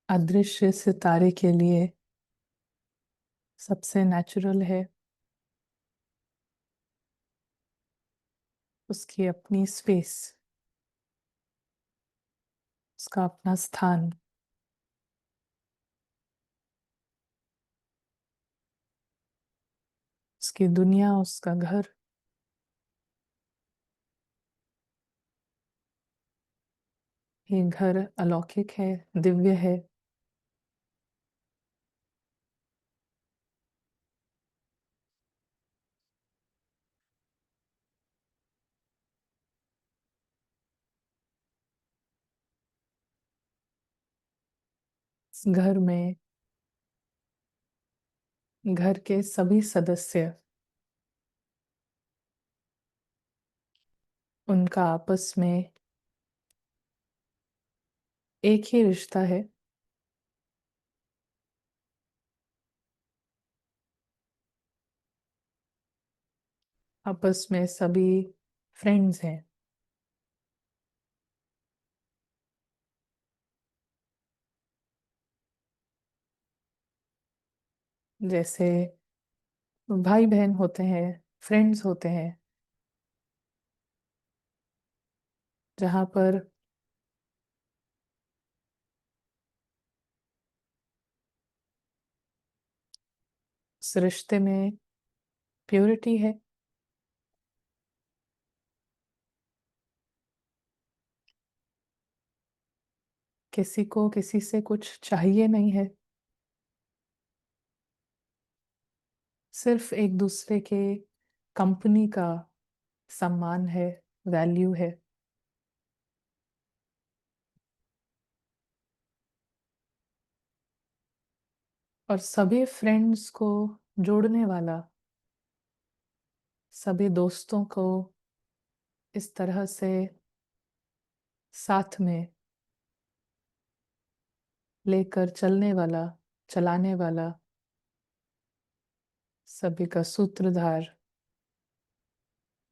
अदृश्य सितारे के लिए सबसे नेचुरल है उसकी अपनी स्पेस, उसका अपना स्थान, उसकी दुनिया, उसका घर। ये घर अलौकिक है, दिव्य है। इस घर में घर के सभी सदस्य, उनका आपस में एक ही रिश्ता है। आपस में सभी फ्रेंड्स हैं। जैसे भाई बहन होते हैं, फ्रेंड्स होते हैं, जहाँ पर उस रिश्ते में प्योरिटी है। किसी को किसी से कुछ चाहिए नहीं है, सिर्फ एक दूसरे के कंपनी का सम्मान है, वैल्यू है। और सभी फ्रेंड्स को जोड़ने वाला, सभी दोस्तों को इस तरह से साथ में लेकर चलने वाला, चलाने वाला, सभी का सूत्रधार,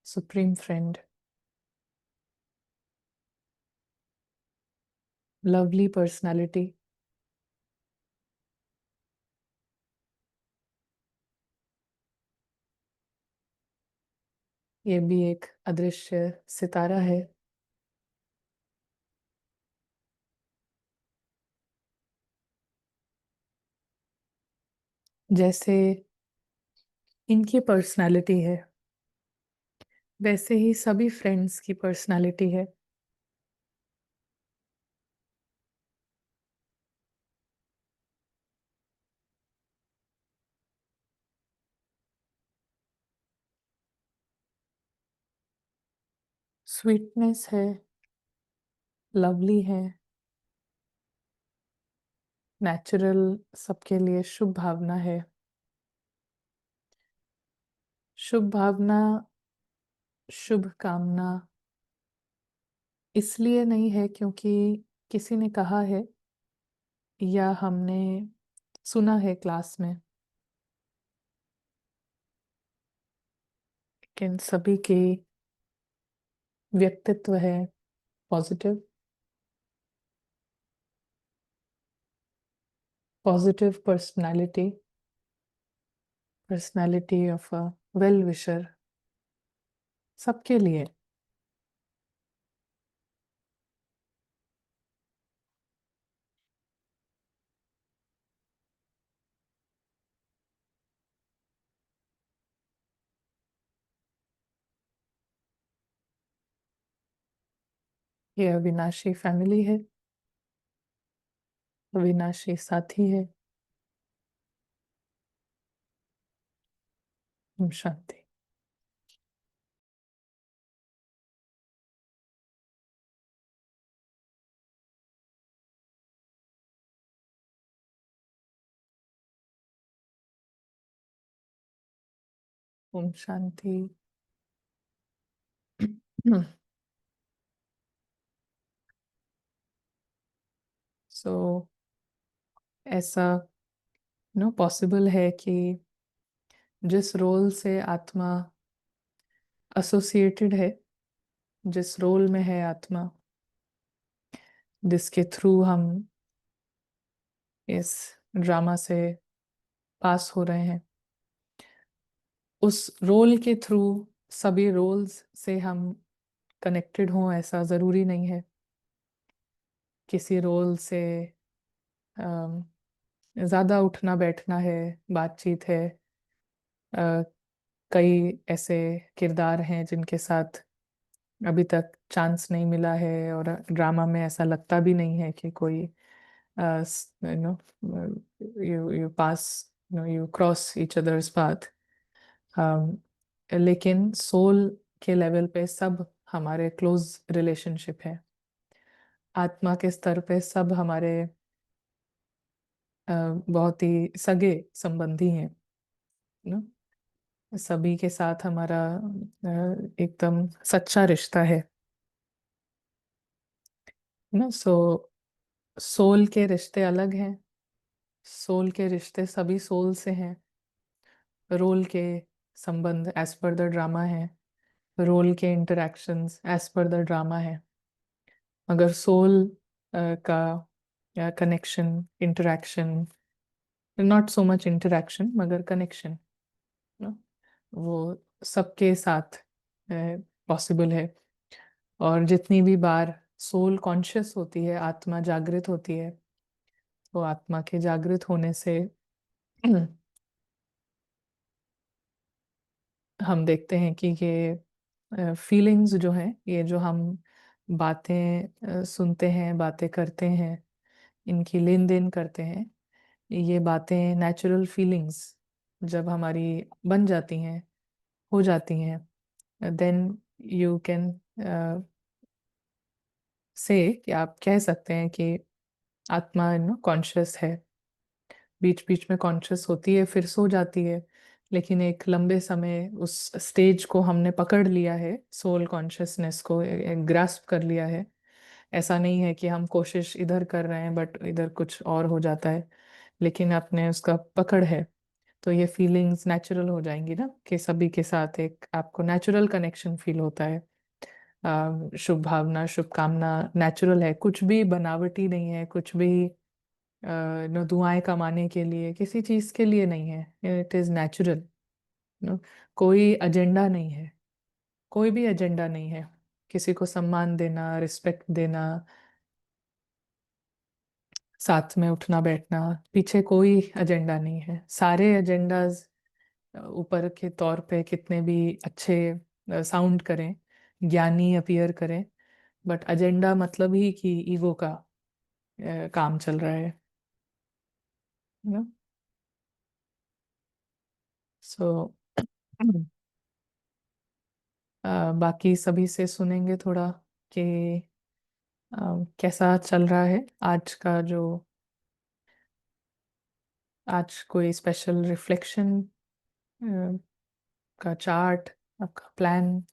सुप्रीम फ्रेंड, लवली पर्सनालिटी। ये भी एक अदृश्य सितारा है। जैसे इनकी पर्सनालिटी है, वैसे ही सभी फ्रेंड्स की पर्सनालिटी है। स्वीटनेस है, लवली है, नेचुरल, सबके लिए शुभ भावना है। शुभ भावना, शुभ कामना इसलिए नहीं है क्योंकि किसी ने कहा है या हमने सुना है क्लास में, लेकिन सभी के व्यक्तित्व है positive, positive personality, personality of a well wisher सबके लिए। ये अविनाशी फैमिली है, अविनाशी साथी है। ओम शांति। ओम शांति। सो ऐसा पॉसिबल है कि जिस रोल से आत्मा एसोसिएटेड है, जिस रोल में है आत्मा, जिसके थ्रू हम इस ड्रामा से पास हो रहे हैं। उस रोल के थ्रू सभी रोल्स से हम कनेक्टेड हों ऐसा ज़रूरी नहीं है। किसी रोल से अम, ज़्यादा उठना बैठना है, बातचीत है। अ, कई ऐसे किरदार हैं जिनके साथ अभी तक चांस नहीं मिला है, और ड्रामा में ऐसा लगता भी नहीं है कि कोई you know you pass you cross each others path. लेकिन सोल के लेवल पे सब हमारे क्लोज रिलेशनशिप है। आत्मा के स्तर पे सब हमारे बहुत ही सगे संबंधी हैं। नो, सभी के साथ हमारा एकदम सच्चा रिश्ता है ना। सोल के रिश्ते अलग हैं। सोल के रिश्ते सभी सोल से हैं। रोल के संबंध एज पर द ड्रामा है। रोल के interactions as per the drama है। अगर सोल का connection, interaction, not so much interaction मगर कनेक्शन, वो सबके साथ पॉसिबल है। और जितनी भी बार सोल कॉन्शियस होती है, आत्मा जागृत होती है, तो आत्मा के जागृत होने से हम देखते हैं कि ये फीलिंग्स जो हैं, ये जो हम बातें सुनते हैं, बातें करते हैं, इनकी लेन देन करते हैं, ये बातें नेचुरल फीलिंग्स जब हमारी बन जाती हैं, हो जाती हैं, देन यू कैन से कि आप कह सकते हैं कि आत्मा कॉन्शियस है। बीच बीच में कॉन्शियस होती है, फिर सो जाती है, लेकिन एक लंबे समय उस स्टेज को हमने पकड़ लिया है, सोल कॉन्शियसनेस को ग्रास्प कर लिया है। ऐसा नहीं है कि हम कोशिश इधर कर रहे हैं बट इधर कुछ और हो जाता है, लेकिन आपने उसका पकड़ है। तो ये फीलिंग्स नेचुरल हो जाएंगी ना, कि सभी के साथ एक आपको नेचुरल कनेक्शन फील होता है। शुभ भावना, शुभकामना नेचुरल है, कुछ भी बनावटी नहीं है, कुछ भी नो दुआएं कमाने के लिए किसी चीज के लिए नहीं है। It is natural. नो, कोई एजेंडा नहीं है, कोई भी एजेंडा नहीं है। किसी को सम्मान देना, रिस्पेक्ट देना, साथ में उठना बैठना, पीछे कोई एजेंडा नहीं है। सारे एजेंडाज ऊपर के तौर पे कितने भी अच्छे साउंड करें, ज्ञानी अपीयर करें, बट एजेंडा मतलब ही कि ईगो का काम चल रहा है। नो, सो बाकी सभी से सुनेंगे थोड़ा कि कैसा चल रहा है आज का जो, आज कोई स्पेशल रिफ्लेक्शन का चार्ट, आपका प्लान,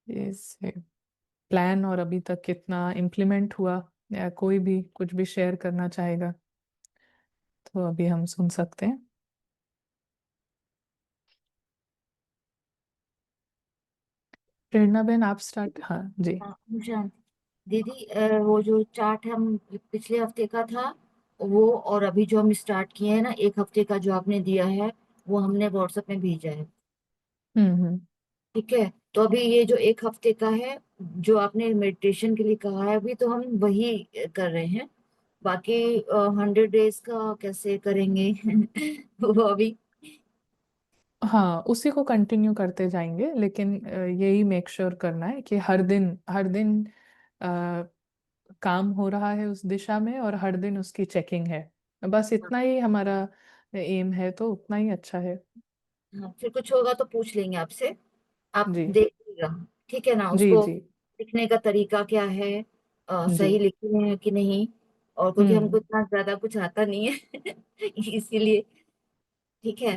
इस प्लान और अभी तक कितना इम्प्लीमेंट हुआ, या कोई भी कुछ भी शेयर करना चाहेगा तो अभी हम सुन सकते हैं। प्रेरणा बेन आप स्टार्ट, हाँ जी। हाँ, शांति दीदी, वो जो चार्ट हम पिछले हफ्ते का था, वो और अभी जो हम स्टार्ट किए हैं ना, एक हफ्ते का जो आपने दिया है, वो हमने व्हाट्सएप में भेजा है। हम्म। ठीक है, तो अभी ये जो एक हफ्ते का है, जो आपने मेडिटेशन के लिए कहा है, अभी तो हम वही कर रहे हैं। बाकी 100 डेज का कैसे करेंगे वो अभी। हाँ, उसी को कंटिन्यू करते जाएंगे, लेकिन यही मेक श्योर करना है कि हर दिन काम हो रहा है उस दिशा में, और हर दिन उसकी चेकिंग है। बस इतना ही हमारा एम है, तो उतना ही अच्छा है। हाँ, फिर कुछ होगा तो पूछ लेंगे आपसे, आप जी देखिएगा। ठीक है ना, जी उसको जी लिखने का तरीका क्या है, जी। सही लिखे हैं कि नहीं। और क्योंकि हमको हम्म इतना ज्यादा कुछ आता नहीं है इसीलिए। ठीक है।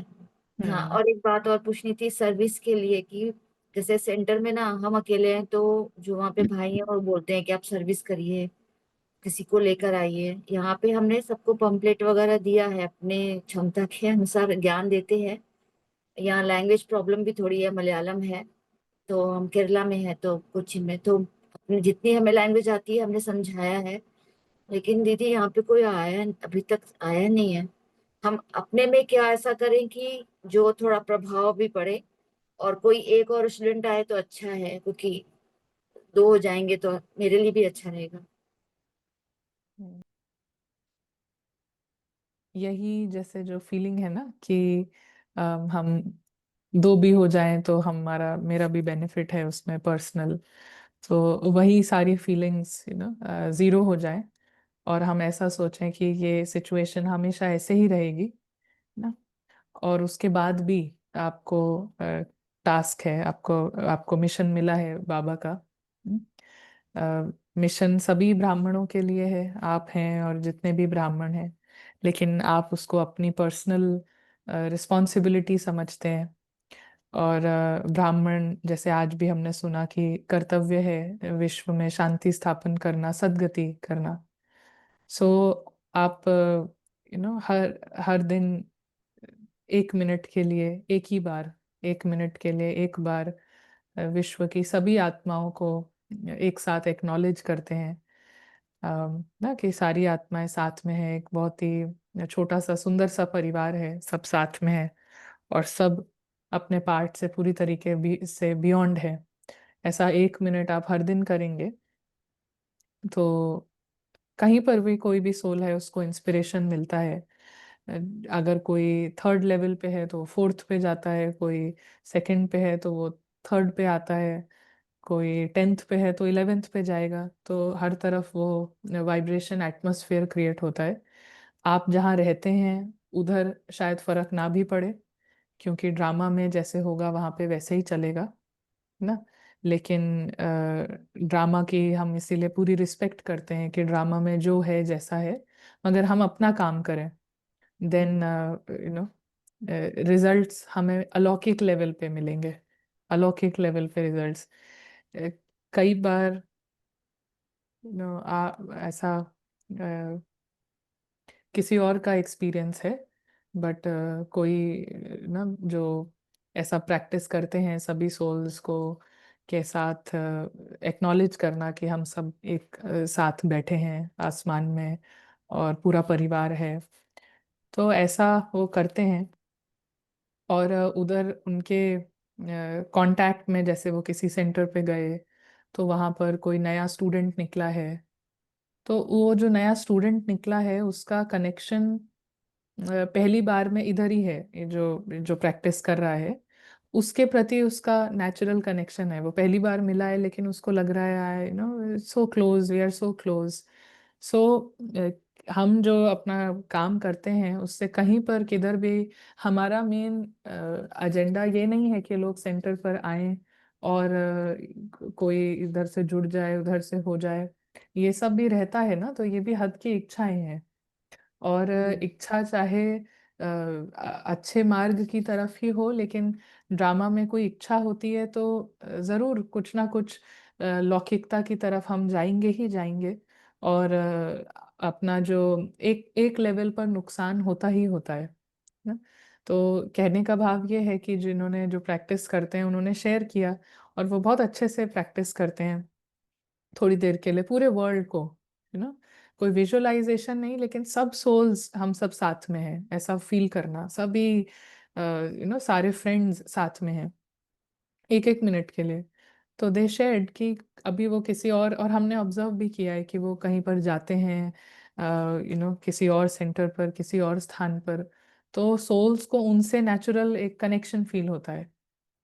हाँ, हम्म और एक बात और पूछनी थी सर्विस के लिए, कि जैसे सेंटर में ना हम अकेले हैं, तो जो वहाँ पे भाई हैं वो बोलते हैं कि आप सर्विस करिए, किसी को लेकर आइए। यहाँ पे हमने सबको पंपलेट वगैरह दिया है, अपने क्षमता के अनुसार ज्ञान देते हैं। यहाँ लैंग्वेज प्रॉब्लम भी थोड़ी है, मलयालम है, तो हम केरला में है, तो कोच्चि में, तो अपनी जितनी हमें लैंग्वेज आती है हमने समझाया है। लेकिन दीदी यहाँ पे कोई आया, अभी तक आया नहीं है। हम अपने में क्या ऐसा करें कि जो थोड़ा प्रभाव भी पड़े, और कोई एक और स्टूडेंट आए तो अच्छा है, क्योंकि दो हो जाएंगे तो मेरे लिए भी अच्छा रहेगा। हम्म। यही जैसे जो फीलिंग है ना कि हम दो भी हो जाएं तो हमारा मेरा भी बेनिफिट है उसमें पर्सनल, तो वही सारी फीलिंग्स जीरो हो जाए और हम ऐसा सोचें कि ये सिचुएशन हमेशा ऐसे ही रहेगी ना। और उसके बाद भी आपको टास्क है, आपको आपको मिशन मिला है बाबा का। मिशन सभी ब्राह्मणों के लिए है, आप हैं और जितने भी ब्राह्मण हैं, लेकिन आप उसको अपनी पर्सनल रिस्पॉन्सिबिलिटी समझते हैं। और ब्राह्मण जैसे आज भी हमने सुना कि कर्तव्य है विश्व में शांति स्थापन करना, सद्गति करना। सो आप हर हर दिन 1 मिनट के लिए, एक ही बार, 1 मिनट के लिए एक बार विश्व की सभी आत्माओं को एक साथ एक्नॉलेज करते हैं। ना कि सारी आत्माएं साथ में है, एक बहुत ही छोटा सा सुंदर सा परिवार है, सब साथ में है और सब अपने पार्ट से पूरी तरीके से बियॉन्ड है। ऐसा 1 मिनट आप हर दिन करेंगे तो कहीं पर भी कोई भी सोल है उसको इंस्पिरेशन मिलता है। अ, अगर कोई थर्ड लेवल पे है तो फोर्थ पे जाता है, कोई सेकंड पे है तो वो थर्ड पे आता है, कोई 10th पे है तो 11th पे जाएगा। तो हर तरफ वो वाइब्रेशन एटमॉस्फेयर क्रिएट होता है। आप जहाँ रहते हैं उधर शायद फर्क ना भी पड़े, क्योंकि ड्रामा में जैसे होगा वहाँ पे वैसे ही चलेगा ना। लेकिन ड्रामा की हम इसीलिए पूरी रिस्पेक्ट करते हैं कि ड्रामा में जो है जैसा है, मगर हम अपना काम करें, देन रिजल्ट्स हमें अलौकिक लेवल पे मिलेंगे। अलौकिक लेवल पे रिजल्ट्स कई बार ऐसा किसी और का एक्सपीरियंस है, बट कोई ना जो ऐसा प्रैक्टिस करते हैं सभी सोल्स को के साथ एक्नॉलेज करना कि हम सब एक साथ बैठे हैं आसमान में और पूरा परिवार है, तो ऐसा वो करते हैं। और उधर उनके कांटेक्ट में जैसे वो किसी सेंटर पे गए तो वहाँ पर कोई नया स्टूडेंट निकला है, तो वो जो नया स्टूडेंट निकला है उसका कनेक्शन पहली बार में इधर ही है, ये जो जो प्रैक्टिस कर रहा है उसके प्रति उसका नेचुरल कनेक्शन है। वो पहली बार मिला है लेकिन उसको लग रहा है so close, we are so close. So हम जो अपना काम करते हैं उससे कहीं पर किधर भी हमारा मेन एजेंडा ये नहीं है कि लोग सेंटर पर आए और कोई इधर से जुड़ जाए उधर से हो जाए। ये सब भी रहता है ना, तो ये भी हद की इच्छाएं हैं। और हम्म। इच्छा चाहे अच्छे मार्ग की तरफ ही हो, लेकिन ड्रामा में कोई इच्छा होती है तो जरूर कुछ ना कुछ लौकिकता की तरफ हम जाएंगे ही जाएंगे। और अपना जो एक एक लेवल पर नुकसान होता ही होता है ना। तो कहने का भाव ये है कि जिन्होंने जो प्रैक्टिस करते हैं उन्होंने शेयर किया, और वो बहुत अच्छे से प्रैक्टिस करते हैं थोड़ी देर के लिए पूरे वर्ल्ड को, कोई विजुअलाइजेशन नहीं, लेकिन सब सोल्स हम सब साथ में हैं ऐसा फील करना, सभी सारे फ्रेंड्स साथ में हैं 1 1 मिनट के लिए। तो दे शेयर्ड कि अभी वो किसी और हमने ऑब्जर्व भी किया है कि वो कहीं पर जाते हैं किसी और सेंटर पर, किसी और स्थान पर, तो सोल्स को उनसे नेचुरल एक कनेक्शन फील होता है।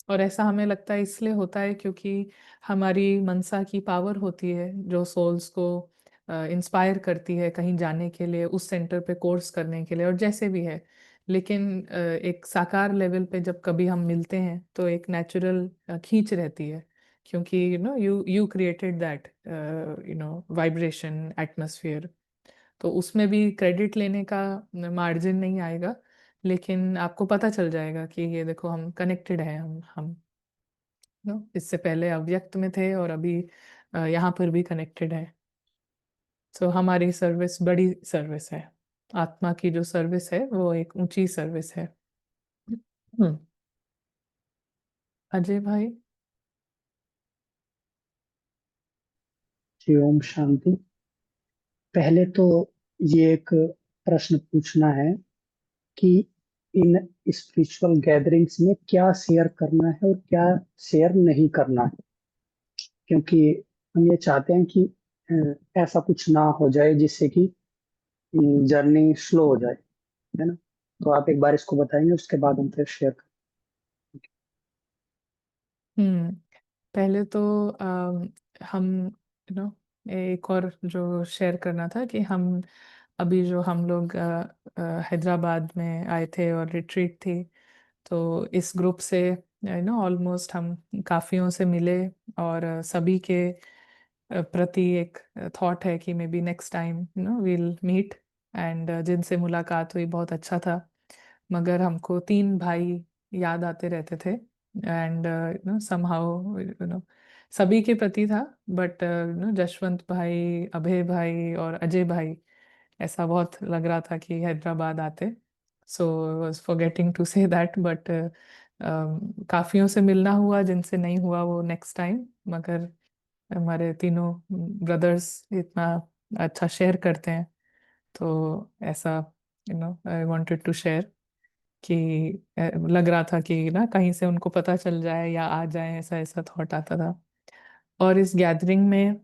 और ऐसा हमें लगता है इसलिए होता है क्योंकि हमारी मनसा की पावर होती है जो सोल्स को इंस्पायर करती है कहीं जाने के लिए, उस सेंटर पे कोर्स करने के लिए और जैसे भी है। लेकिन एक साकार लेवल पे जब कभी हम मिलते हैं तो एक नेचुरल खींच रहती है, क्योंकि you you created that vibration atmosphere. तो उसमें भी क्रेडिट लेने का मार्जिन नहीं आएगा, लेकिन आपको पता चल जाएगा कि ये देखो हम कनेक्टेड हैं, हम इससे पहले अव्यक्त में थे और अभी यहाँ पर भी कनेक्टेड है। तो हमारी सर्विस बड़ी सर्विस है, आत्मा की जो सर्विस है वो एक ऊंची सर्विस है। हम्म। अजय भाई। जी ओम शांति। पहले तो ये एक प्रश्न पूछना है कि इन स्पिरिचुअल गैदरिंग्स में क्या शेयर करना है और क्या शेयर नहीं करना है, क्योंकि हम ये चाहते हैं कि ऐसा कुछ ना हो जाए जिससे कि जर्नी स्लो हो जाए, है ना। तो आप एक बार इसको बताएंगे, उसके बाद हम फिर शेयर हम्म पहले तो हम एक और जो शेयर करना था कि हम अभी जो हम लोग हैदराबाद में आए थे और रिट्रीट थी, तो इस ग्रुप से ऑलमोस्ट हम काफियों से मिले, और सभी के प्रति एक थॉट है कि maybe next time we'll meet. And जिनसे मुलाकात हुई बहुत अच्छा था, मगर हमको तीन भाई याद आते रहते थे। एंड समहाउ सभी के प्रति था, बट जशवंत भाई, अभय भाई और अजय भाई, ऐसा बहुत लग रहा था कि हैदराबाद आते। So was forgetting to say that, but काफियों से मिलना हुआ, जिनसे नहीं हुआ वो नेक्स्ट टाइम। मगर हमारे तीनों ब्रदर्स इतना अच्छा शेयर करते हैं, तो ऐसा आई वांटेड टू शेयर कि लग रहा था कि ना कहीं से उनको पता चल जाए या आ जाए, ऐसा ऐसा थॉट आता था। और इस गैदरिंग में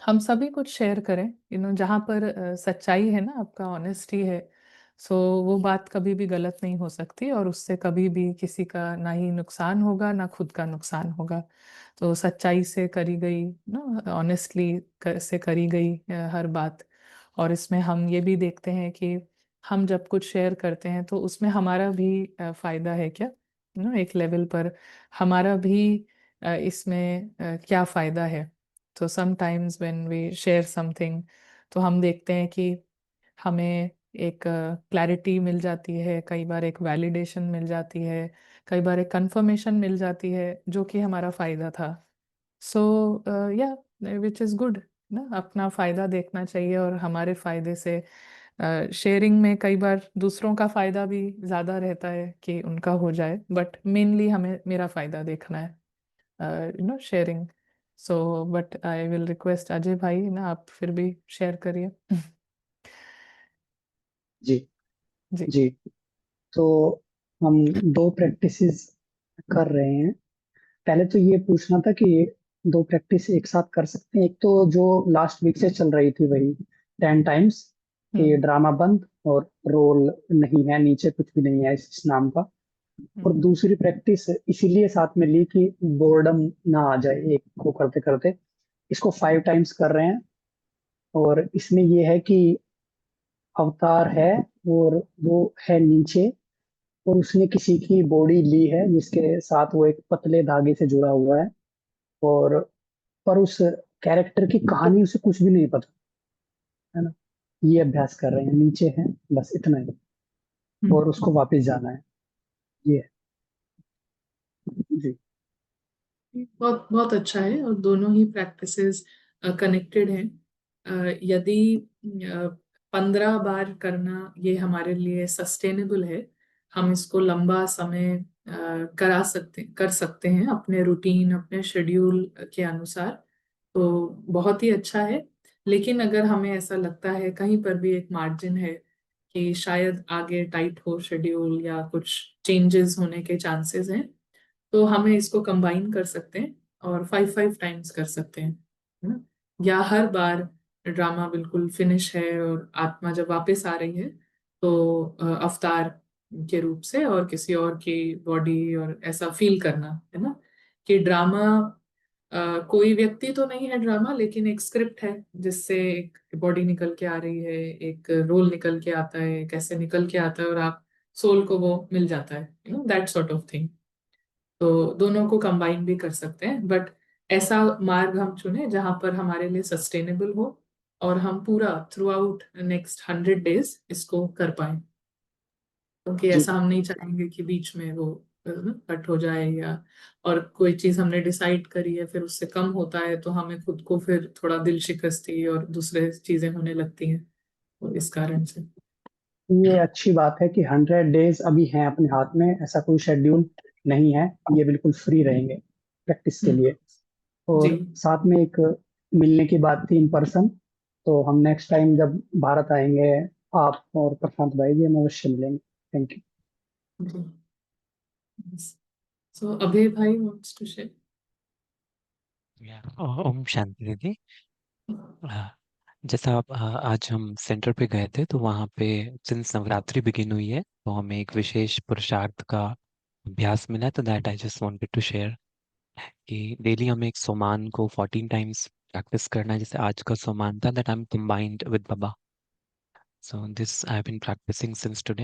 हम सभी कुछ शेयर करें, जहाँ पर सच्चाई है ना, आपका ऑनेस्टी है। सो वो बात कभी भी गलत नहीं हो सकती, और उससे कभी भी किसी का ना ही नुकसान होगा ना खुद का नुकसान होगा। तो सच्चाई से करी गई ना, ऑनेस्टली से करी गई हर बात। और इसमें हम ये भी देखते हैं कि हम जब कुछ शेयर करते हैं तो उसमें हमारा भी फायदा है क्या, एक लेवल पर हमारा भी इसमें क्या फायदा है। तो sometimes when we share something, तो हम देखते हैं कि हमें एक क्लैरिटी मिल जाती है, कई बार एक वैलिडेशन मिल जाती है, कई बार एक कंफर्मेशन मिल जाती है, जो कि हमारा फायदा था। सो या विच इज़ गुड ना, अपना फायदा देखना चाहिए, और हमारे फायदे से शेयरिंग में कई बार दूसरों का फायदा भी ज़्यादा रहता है कि उनका हो जाए, बट मेनली हमें मेरा फायदा देखना है, sharing. So but I will request Ajay भाई ना, आप फिर भी शेयर करिए। जी। जी। जी। तो हम दो प्रैक्टिसेस कर रहे हैं। पहले तो ये पूछना था कि दो प्रैक्टिस एक साथ कर सकते हैं। एक तो जो लास्ट वीक से चल रही थी, वही 10 टाइम्स कि हम्म। ड्रामा बंद और रोल नहीं है, नीचे कुछ भी नहीं है इस नाम का। और हम्म। दूसरी प्रैक्टिस इसीलिए साथ में ली कि बोर्डम ना आ जाए एक को करते करते। इसको 5 टाइम्स कर रहे हैं, और इसमें ये है कि अवतार है और वो है नीचे, और उसने किसी की बॉडी ली है जिसके साथ वो एक पतले धागे से जुड़ा हुआ है। और पर उस कैरेक्टर की कहानी उसे कुछ भी नहीं पता, है ना। ये अभ्यास कर रहे हैं, नीचे हैं, बस इतना ही। हम्म। और उसको वापस जाना है, ये है। जी। बहुत बहुत अच्छा है, और दोनों ही प्रैक्टिसेस कनेक्टेड हैं। यदि 15 बार करना ये हमारे लिए सस्टेनेबल है, हम इसको लंबा समय कर सकते हैं अपने रूटीन, अपने शेड्यूल के अनुसार, तो बहुत ही अच्छा है। लेकिन अगर हमें ऐसा लगता है कहीं पर भी एक मार्जिन है कि शायद आगे टाइट हो शेड्यूल या कुछ चेंजेस होने के चांसेस हैं, तो हमें इसको कंबाइन कर सकते हैं और 5 5 टाइम्स कर सकते हैं, है ना। या हर बार ड्रामा बिल्कुल फिनिश है और आत्मा जब वापस आ रही है, तो अवतार के रूप से और किसी और की बॉडी, और ऐसा फील करना, है ना, कि ड्रामा कोई व्यक्ति तो नहीं है ड्रामा, लेकिन एक स्क्रिप्ट है जिससे एक बॉडी निकल के आ रही है, एक रोल निकल के आता है, कैसे निकल के आता है, और आप सोल को वो मिल जाता है, दैट सॉर्ट ऑफ थिंग। तो दोनों को कंबाइन भी कर सकते हैं, बट ऐसा मार्ग हम चुने जहां पर हमारे लिए सस्टेनेबल हो, और हम पूरा थ्रू आउट नेक्स्ट 100 डेज इसको कर पाए, क्योंकि जी। ऐसा हम नहीं चाहेंगे कि बीच में वो कट हो जाए, या और कोई चीज हमने डिसाइड करी है फिर उससे कम होता है, तो हमें खुद को फिर थोड़ा दिल शिकस्ती और दूसरे चीजें होने लगती हैं, तो इस कारण से। ये अच्छी बात है कि 100 डेज अभी हैं अपने हाथ में, ऐसा कोई शेड्यूल नहीं है। ये बिल्कुल फ्री रहेंगे प्रैक्टिस के हम्म। लिए। जी। और साथ में एक मिलने की बात थी इन पर्सन, तो हम नेक्स्ट टाइम जब भारत आएंगे, आप और प्रशांत भाई जी, हम अवश्य मिलेंगे। Thank you. जी। सो अभय भाई wants to share. Om Shanti दीदी। हाँ, जैसा आप आज हम सेंटर पे गए थे तो वहाँ पे सिंस नवरात्रि बिगिन हुई है तो हमें एक विशेष पुरुषार्थ का अभ्यास मिला, तो that I just wanted to share कि डेली हमें एक सोमान को 14 टाइम्स प्रैक्टिस करना है। जैसे आज का सोमान था that I am combined with बाबा, so this I have been practising since today.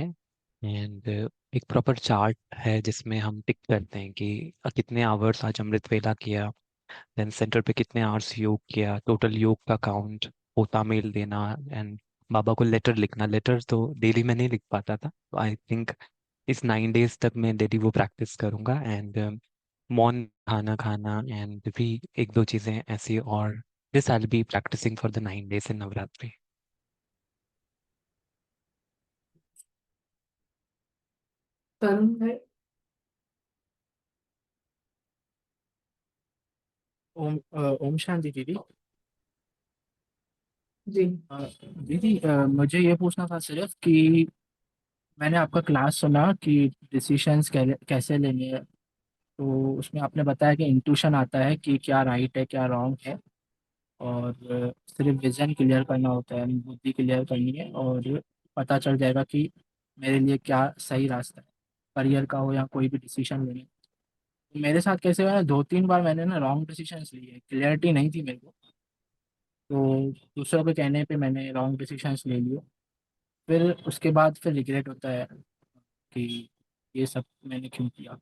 And एक प्रॉपर चार्ट है जिसमें हम टिक करते हैं कि कितने आवर्स आज अमृत वेला किया, देन सेंटर पे कितने आवर्स योग किया, टोटल योग का काउंट, पोता मेल देना, एंड बाबा को लेटर लिखना। लेटर तो डेली में नहीं लिख पाता था, तो आई थिंक इस 9 डेज तक मैं डेली वो प्रैक्टिस करूंगा। एंड मौन खाना खाना एंड भी एक दो चीज़ें ऐसी, और this I will be practising for the 9 days in Navratri. Tarun भाई। ओम शांति दीदी। जी। दीदी, मुझे ये पूछना था सिर्फ कि मैंने आपका क्लास सुना कि डिसीशंस कैसे लेने हैं, तो उसमें आपने बताया कि इंट्यूशन आता है कि क्या राइट है क्या रॉन्ग है, और सिर्फ विजन क्लियर करना होता है, बुद्धि क्लियर करनी है और पता चल जाएगा कि मेरे लिए क्या सही रास्ता है, करियर का हो या कोई भी डिसीजन लेने। मेरे साथ कैसे हुआ ना, 2-3 बार मैंने ना रॉन्ग डिसीजंस लिए, क्लियरिटी नहीं थी मेरे को, तो दूसरों के कहने पे मैंने रॉन्ग डिसीजंस ले लिए। फिर उसके बाद फिर रिग्रेट होता है कि ये सब मैंने क्यों किया।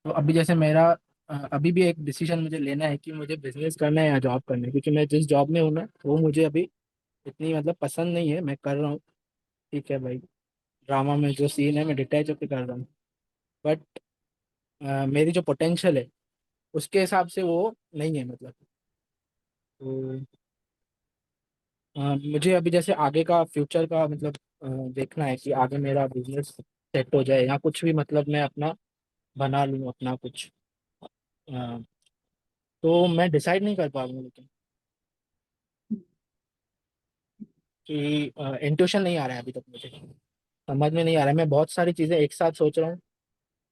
तो अभी जैसे मेरा अभी भी एक डिसीजन मुझे लेना है कि मुझे बिजनेस करना है या जॉब करना है, क्योंकि मैं जिस जॉब में हूँ ना वो मुझे अभी इतनी मतलब पसंद नहीं है, मैं कर रहा हूँ। ठीक है भाई, ड्रामा में जो सीन है मैं डिटैच होकर कर रहा हूँ, बट मेरी जो पोटेंशियल है उसके हिसाब से वो नहीं है मतलब। तो मुझे अभी जैसे आगे का फ्यूचर का मतलब देखना है कि आगे मेरा बिजनेस सेट हो जाए या कुछ भी, मतलब मैं अपना बना लूँ अपना कुछ। अ, तो मैं डिसाइड नहीं कर पा रहा हूँ, लेकिन कि इंट्यूशन नहीं आ रहा है अभी तक, मुझे समझ में नहीं आ रहा है। मैं बहुत सारी चीज़ें एक साथ सोच रहा हूँ,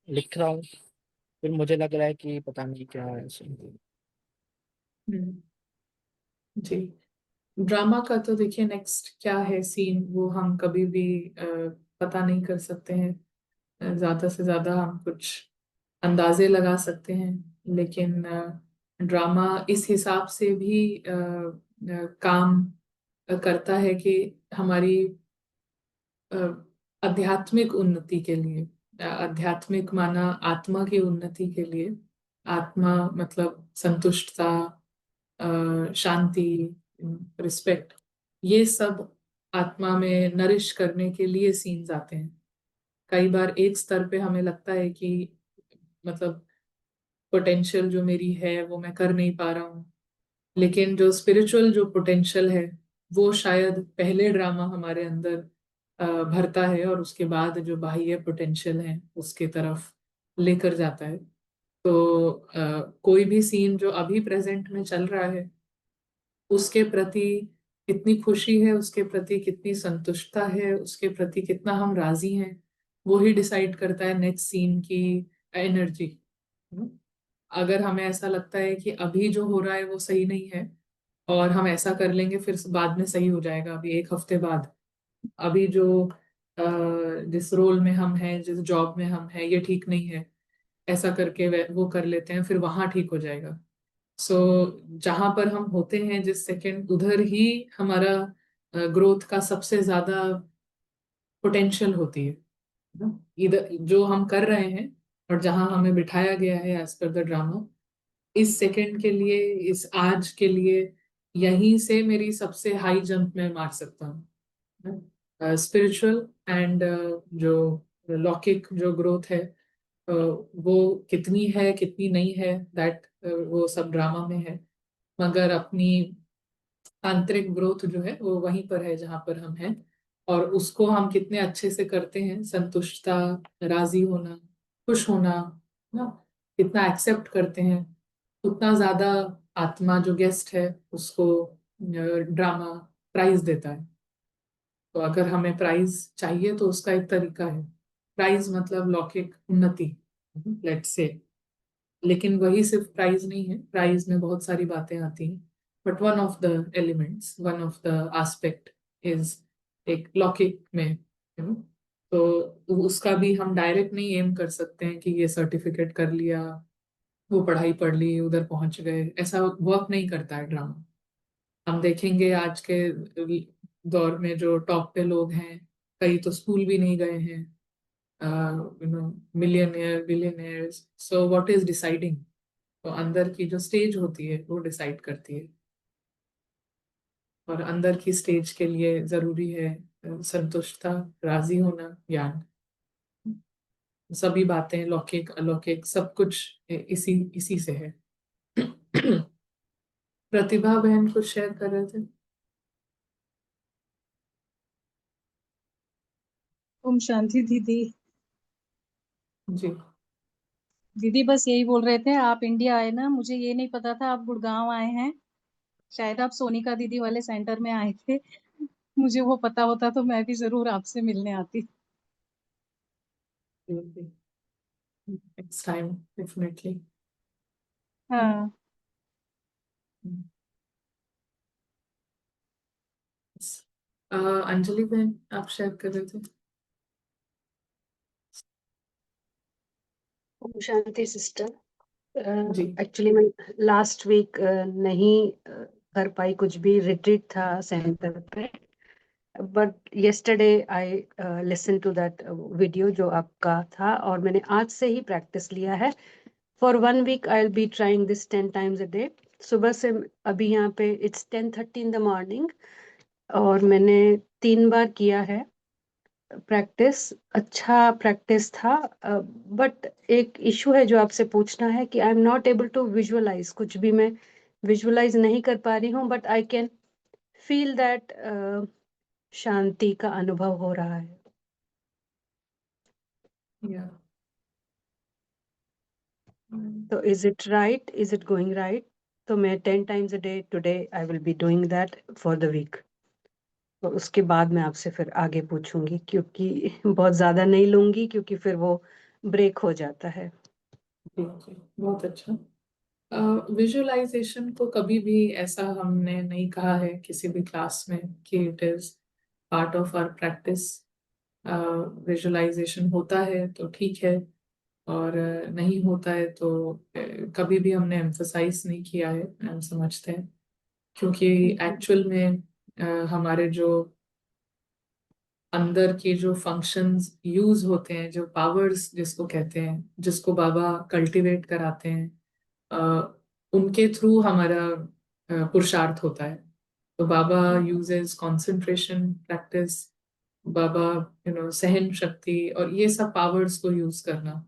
लिख रहा हूँ, फिर मुझे लग रहा है कि पता नहीं क्या है ऐसे। हम्म, जी। ड्रामा का तो देखिए नेक्स्ट क्या है सीन, वो हम कभी भी पता नहीं कर सकते हैं। ज्यादा से ज्यादा हम कुछ अंदाजे लगा सकते हैं, लेकिन ड्रामा इस हिसाब से भी काम करता है कि हमारी अ, आध्यात्मिक उन्नति के लिए, आध्यात्मिक माना आत्मा की उन्नति के लिए, आत्मा मतलब संतुष्टता, शांति, रिस्पेक्ट, ये सब आत्मा में नरिश करने के लिए सीन्स आते हैं। कई बार एक स्तर पे हमें लगता है कि मतलब पोटेंशियल जो मेरी है वो मैं कर नहीं पा रहा हूँ, लेकिन जो स्पिरिचुअल जो पोटेंशियल है वो शायद पहले ड्रामा हमारे अंदर भरता है और उसके बाद जो बाह्य पोटेंशियल है उसके तरफ लेकर जाता है। तो कोई भी सीन जो अभी प्रेजेंट में चल रहा है उसके प्रति कितनी खुशी है, उसके प्रति कितनी संतुष्टता है, उसके प्रति कितना हम राजी हैं, वो ही डिसाइड करता है नेक्स्ट सीन की एनर्जी। अगर हमें ऐसा लगता है कि अभी जो हो रहा है वो सही नहीं है और हम ऐसा कर लेंगे फिर बाद में सही हो जाएगा, अभी एक हफ्ते बाद, अभी जो जिस रोल में हम हैं, जिस जॉब में हम हैं, ये ठीक नहीं है, ऐसा करके वो कर लेते हैं, फिर वहां ठीक हो जाएगा। सो जहां पर हम होते हैं जिस सेकंड, उधर ही हमारा ग्रोथ का सबसे ज्यादा पोटेंशियल होती है ना? इधर जो हम कर रहे हैं और जहां हमें बिठाया गया है एज पर द ड्रामा, इस सेकंड के लिए, इस आज के लिए, यहीं से मेरी सबसे हाई जंप मैं मार सकता हूँ। स्पिरिचुअल एंड जो लौकिक जो ग्रोथ है, वो कितनी है कितनी नहीं है, दैट वो सब ड्रामा में है। मगर अपनी आंतरिक ग्रोथ जो है वो वहीं पर है जहां पर हम हैं, और उसको हम कितने अच्छे से करते हैं, संतुष्टता, राजी होना, खुश होना ना, कितना एक्सेप्ट करते हैं, उतना ज्यादा आत्मा जो गेस्ट है उसको ड्रामा प्राइज देता है। तो अगर हमें प्राइज चाहिए तो उसका एक तरीका है, प्राइज मतलब लौकिक उन्नति, लेट्स से। लेकिन वही सिर्फ प्राइज नहीं है, प्राइज में बहुत सारी बातें आती हैं, but one of the elements, one of the aspect is एक लौकिक में, तो उसका भी हम डायरेक्ट नहीं एम कर सकते हैं कि ये सर्टिफिकेट कर लिया, वो पढ़ाई पढ़ ली, उधर पहुंच गए, ऐसा वर्क नहीं करता है ड्रामा। हम देखेंगे आज के दौर में जो टॉप पे लोग हैं, कई तो स्कूल भी नहीं गए हैं, millionaire billionaires. So what is deciding? तो अंदर की जो स्टेज होती है वो डिसाइड करती है, और अंदर की स्टेज के लिए जरूरी है संतुष्टता, राजी होना, ज्ञान। सभी बातें लौकिक अलौकिक सब कुछ इसी इसी से है। प्रतिभा बहन कुछ शेयर कर रहे थे। ओम शांति दीदी। जी। दीदी बस यही बोल रहे थे, आप इंडिया आए ना, मुझे ये नहीं पता था आप गुड़गांव आए हैं। शायद आप सोनिका दीदी वाले सेंटर में आए थे। मुझे वो पता होता तो मैं भी जरूर आपसे मिलने आती। Next time definitely. हाँ। अंजलि बहन आप शेयर कर रहे थे। ओम शांति सिस्टर। जी। एक्चुअली मैं लास्ट वीक नहीं कर पाई, कुछ भी रिट्रीट था सेंटर पे, but yesterday I listen to that video जो आपका था, और मैंने आज से ही प्रैक्टिस लिया है। For 1 week I will be trying this 10 times a day। सुबह से अभी यहाँ पे इट्स 10:30 in the morning, और मैंने 3 बार किया है प्रैक्टिस। अच्छा प्रैक्टिस था, बट एक इशू है जो आपसे पूछना है कि I am not able to visualise, कुछ भी मैं विजुअलाइज नहीं कर पा रही हूँ, but I can feel that शांति का अनुभव हो रहा है। या तो is it right, is it going right? तो मैं 10 times a day today I will be doing that for the week. तो उसके बाद मैं आपसे फिर आगे पूछूंगी, क्योंकि बहुत ज्यादा नहीं लूंगी, क्योंकि फिर वो ब्रेक हो जाता है। जी, जी, बहुत अच्छा। विजुअलाइजेशन को कभी भी ऐसा हमने नहीं कहा है किसी भी क्लास में कि it is part of our practice. Visualisation होता है तो ठीक है, और नहीं होता है तो कभी भी हमने एम्फसाइज नहीं किया है, हम समझते हैं। क्योंकि एक्चुअल में हमारे जो अंदर के जो फंक्शंस यूज होते हैं, जो पावर्स जिसको कहते हैं, जिसको बाबा कल्टीवेट कराते हैं, उनके थ्रू हमारा पुरुषार्थ होता है। तो बाबा यूजेस कंसंट्रेशन प्रैक्टिस, बाबा सहन शक्ति और ये सब पावर्स को यूज करना।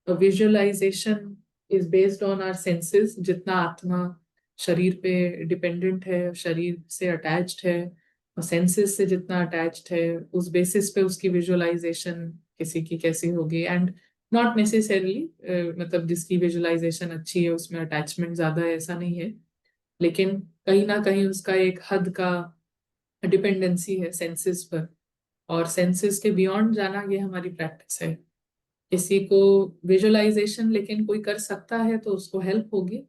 तो visualisation is based on our senses. जितना आत्मा शरीर पे डिपेंडेंट है, शरीर से अटैच्ड है, और सेंसेस से जितना अटैच्ड है, उस बेसिस पे उसकी विजुअलाइजेशन किसी की कैसी होगी। एंड नॉट नेसेसरली मतलब जिसकी विजुअलाइजेशन अच्छी है उसमें अटैचमेंट ज्यादा है, ऐसा नहीं है। लेकिन कहीं ना कहीं उसका एक हद का डिपेंडेंसी है सेंसेस पर, और सेंसेस के बियॉन्ड जाना ये हमारी प्रैक्टिस है। किसी को विजुअलाइजेशन लेकिन कोई कर सकता है तो उसको हेल्प होगी,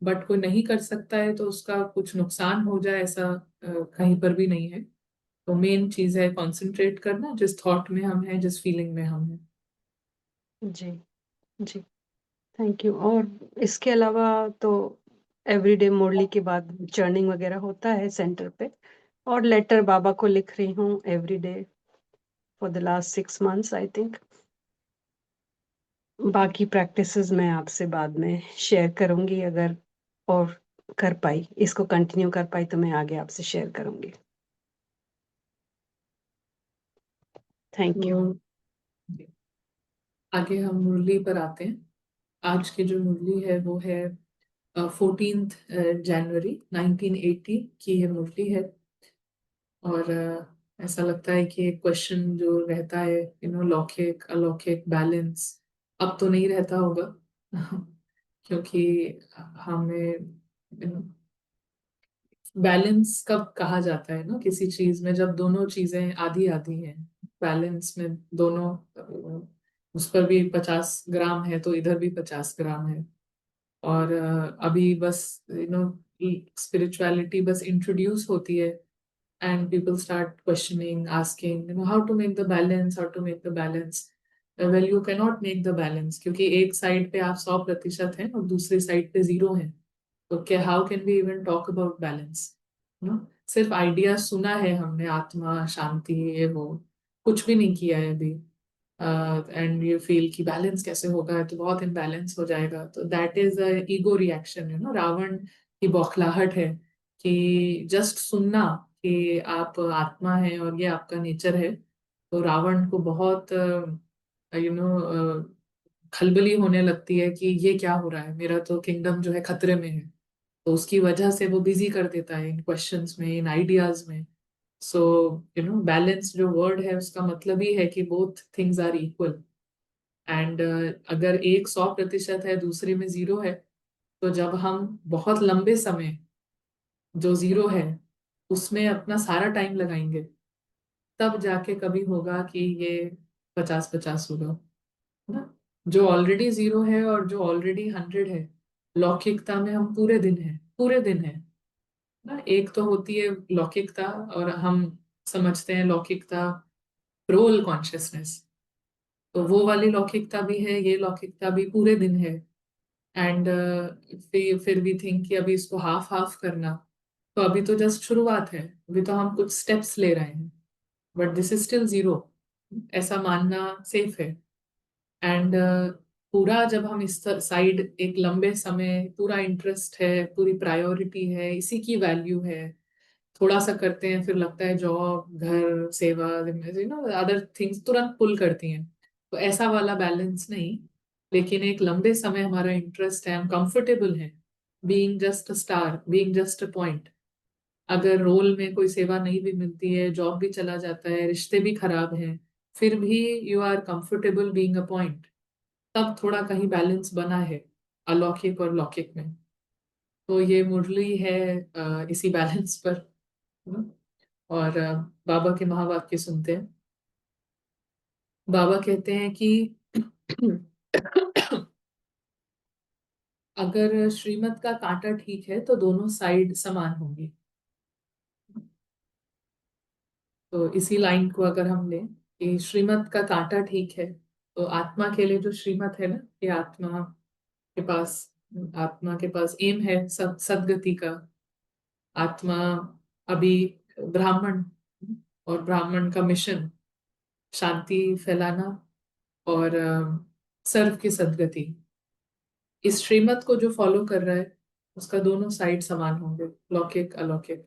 बट कोई नहीं कर सकता है तो उसका कुछ नुकसान हो जाए, ऐसा कहीं पर भी नहीं है। तो मेन चीज है कंसंट्रेट करना, जिस थॉट में हम हैं, जिस फीलिंग में हम हैं। जी जी, थैंक यू। और इसके अलावा तो एवरीडे मुरली के बाद चर्निंग वगैरह होता है सेंटर पे, और लेटर बाबा को लिख रही हूँ everyday for the last 6 months I think. बाकी प्रैक्टिसेस मैं आपसे बाद में शेयर करूंगी, अगर और कर पाई, इसको कंटिन्यू कर पाई तो मैं आगे आपसे शेयर करूंगी। Thank you. तो आगे हम मुरली पर आते हैं। आज की जो मुरली है वो है 14th जनवरी 1980 की ये मुरली है। और ऐसा लगता है कि एक क्वेश्चन जो रहता है, लौकिक अलौकिक बैलेंस, अब तो नहीं रहता होगा। क्योंकि हमें बैलेंस कब कहा जाता है ना किसी चीज में, जब दोनों चीजें आधी आधी हैं। बैलेंस में दोनों, उस पर भी 50 ग्राम है तो इधर भी 50 ग्राम है। और अभी बस स्पिरिचुअलिटी बस इंट्रोड्यूस होती है, and people start questioning, asking how to make the balance, how to make the balance. Well, you can not make the balance, क्योंकि एक साइड पे आप 100% हैं और दूसरी साइड पे 0 हैं। तो क्या, how can we even talk about balance? No, सिर्फ आइडिया सुना है हमने, आत्मा शांति ये वो, कुछ भी नहीं किया है अभी। एंड यू फील कि बैलेंस कैसे होगा, तो बहुत इम्बैलेंस हो जाएगा। तो that is a ego reaction, Ravan की बौखलाहट है कि जस्ट सुनना कि आप आत्मा है और ये आपका नेचर है। तो रावण को बहुत खलबली होने लगती है कि ये क्या हो रहा है, मेरा तो किंगडम जो है खतरे में है। तो उसकी वजह से वो बिजी कर देता है इन क्वेश्चंस में, इन आइडियाज में। सो बैलेंस जो वर्ड है उसका मतलब ही है कि both things are equal. And अगर एक 100% है, दूसरे में 0 है, तो जब हम बहुत लंबे समय जो 0 है उसमें अपना सारा टाइम लगाएंगे, तब जाके कभी होगा कि ये 50-50 होगा, है ना। जो ऑलरेडी 0 है और जो ऑलरेडी 100 है, लौकिकता में हम पूरे दिन है, पूरे दिन है ना। एक तो होती है लौकिकता, और हम समझते हैं लौकिकता रोल कॉन्शियसनेस, तो वो वाली लौकिकता भी है, ये लौकिकता भी पूरे दिन है। एंड फिर भी थिंक कि अभी इसको हाफ हाफ करना, तो अभी तो जस्ट शुरुआत है, अभी तो हम कुछ स्टेप्स ले रहे हैं, बट दिस इज स्टिल 0, ऐसा मानना सेफ है। एंड पूरा जब हम इस साइड एक लंबे समय पूरा इंटरेस्ट है, पूरी प्रायोरिटी है, इसी की वैल्यू है, थोड़ा सा करते हैं फिर लगता है जॉब, घर, सेवा, अदर थिंग्स तुरंत पुल करती हैं। तो ऐसा वाला बैलेंस नहीं, लेकिन एक लंबे समय हमारा इंटरेस्ट है, हम कंफर्टेबल हैं being just a star, being just a point. अगर रोल में कोई सेवा नहीं भी मिलती है, जॉब भी चला जाता है, रिश्ते भी खराब हैं, फिर भी you are comfortable being a point, तब थोड़ा कहीं बैलेंस बना है अलौकिक और लौकिक में। तो ये मुरली है इसी बैलेंस पर, है ना? और बाबा के महावाक्य सुनते हैं। बाबा कहते हैं कि अगर श्रीमत का कांटा ठीक है तो दोनों साइड समान होंगी। तो इसी लाइन को अगर हम लें कि श्रीमत का कांटा ठीक है, तो आत्मा के लिए जो श्रीमत है ना, कि के पास आत्मा के पास एम है सदगति का। आत्मा अभी ब्राह्मण, और ब्राह्मण का मिशन शांति फैलाना और सर्व की सदगति। इस श्रीमत को जो फॉलो कर रहा है उसका दोनों साइड समान होंगे, लौकिक अलौकिक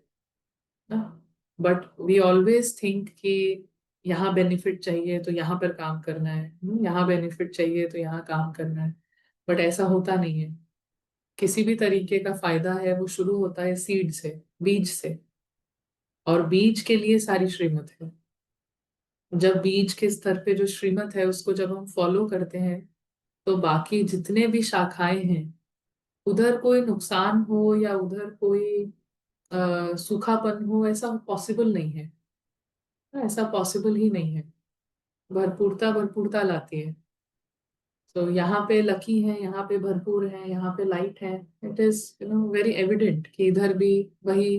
ना। बट वी ऑलवेज थिंक कि यहाँ बेनिफिट चाहिए तो यहाँ पर काम करना है, यहाँ बेनिफिट चाहिए तो यहाँ काम करना है। बट ऐसा होता नहीं है। किसी भी तरीके का फायदा है वो शुरू होता है सीड से, बीज से, और बीज के लिए सारी श्रीमत है। जब बीज के स्तर पे जो श्रीमत है उसको जब हम फॉलो करते हैं, तो बाकी जितने भी शाखाएं हैं, उधर कोई नुकसान हो या उधर कोई सूखापन हो, ऐसा पॉसिबल नहीं है। ऐसा पॉसिबल ही नहीं है। भरपूरता भरपूरता लाती है। तो यहाँ पे लकी है, यहाँ पे भरपूर है, यहाँ पे लाइट है। इट इज वेरी एविडेंट कि इधर भी वही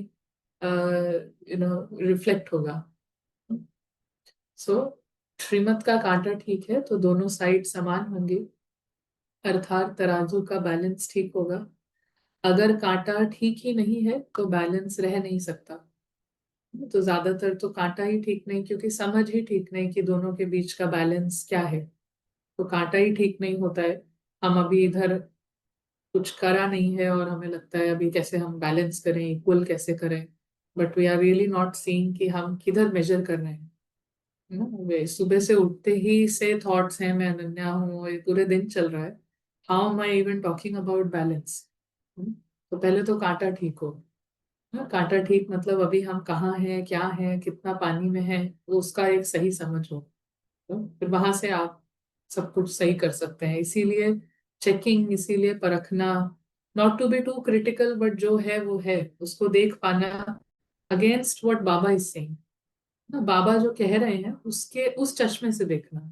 रिफ्लेक्ट होगा। सो श्रीमत का कांटा ठीक है तो दोनों साइड समान होंगे, अर्थात तराजू का बैलेंस ठीक होगा। अगर कांटा ठीक ही नहीं है तो बैलेंस रह नहीं सकता। तो ज्यादातर तो कांटा ही ठीक नहीं, क्योंकि समझ ही ठीक नहीं कि दोनों के बीच का बैलेंस क्या है। तो कांटा ही ठीक नहीं होता है। हम अभी इधर कुछ करा नहीं है और हमें लगता है अभी कैसे हम बैलेंस करें, इक्वल कैसे करें। But we are really not seeing कि हम किधर मेजर कर रहे हैं ना। सुबह से उठते ही से थॉट्स हैं, मैं अनन्या हूँ, ये पूरे दिन चल रहा है। How am I even talking about balance? तो पहले तो कांटा ठीक हो ना। कांटा ठीक मतलब अभी हम कहाँ हैं, क्या हैं, कितना पानी में है, वो उसका एक सही समझ हो, तो फिर वहां से आप सब कुछ सही कर सकते हैं। इसीलिए चेकिंग, इसीलिए परखना, not to be too critical, but जो है वो है, उसको देख पाना against what Baba is saying ना, बाबा जो कह रहे हैं उसके उस चश्मे से देखना,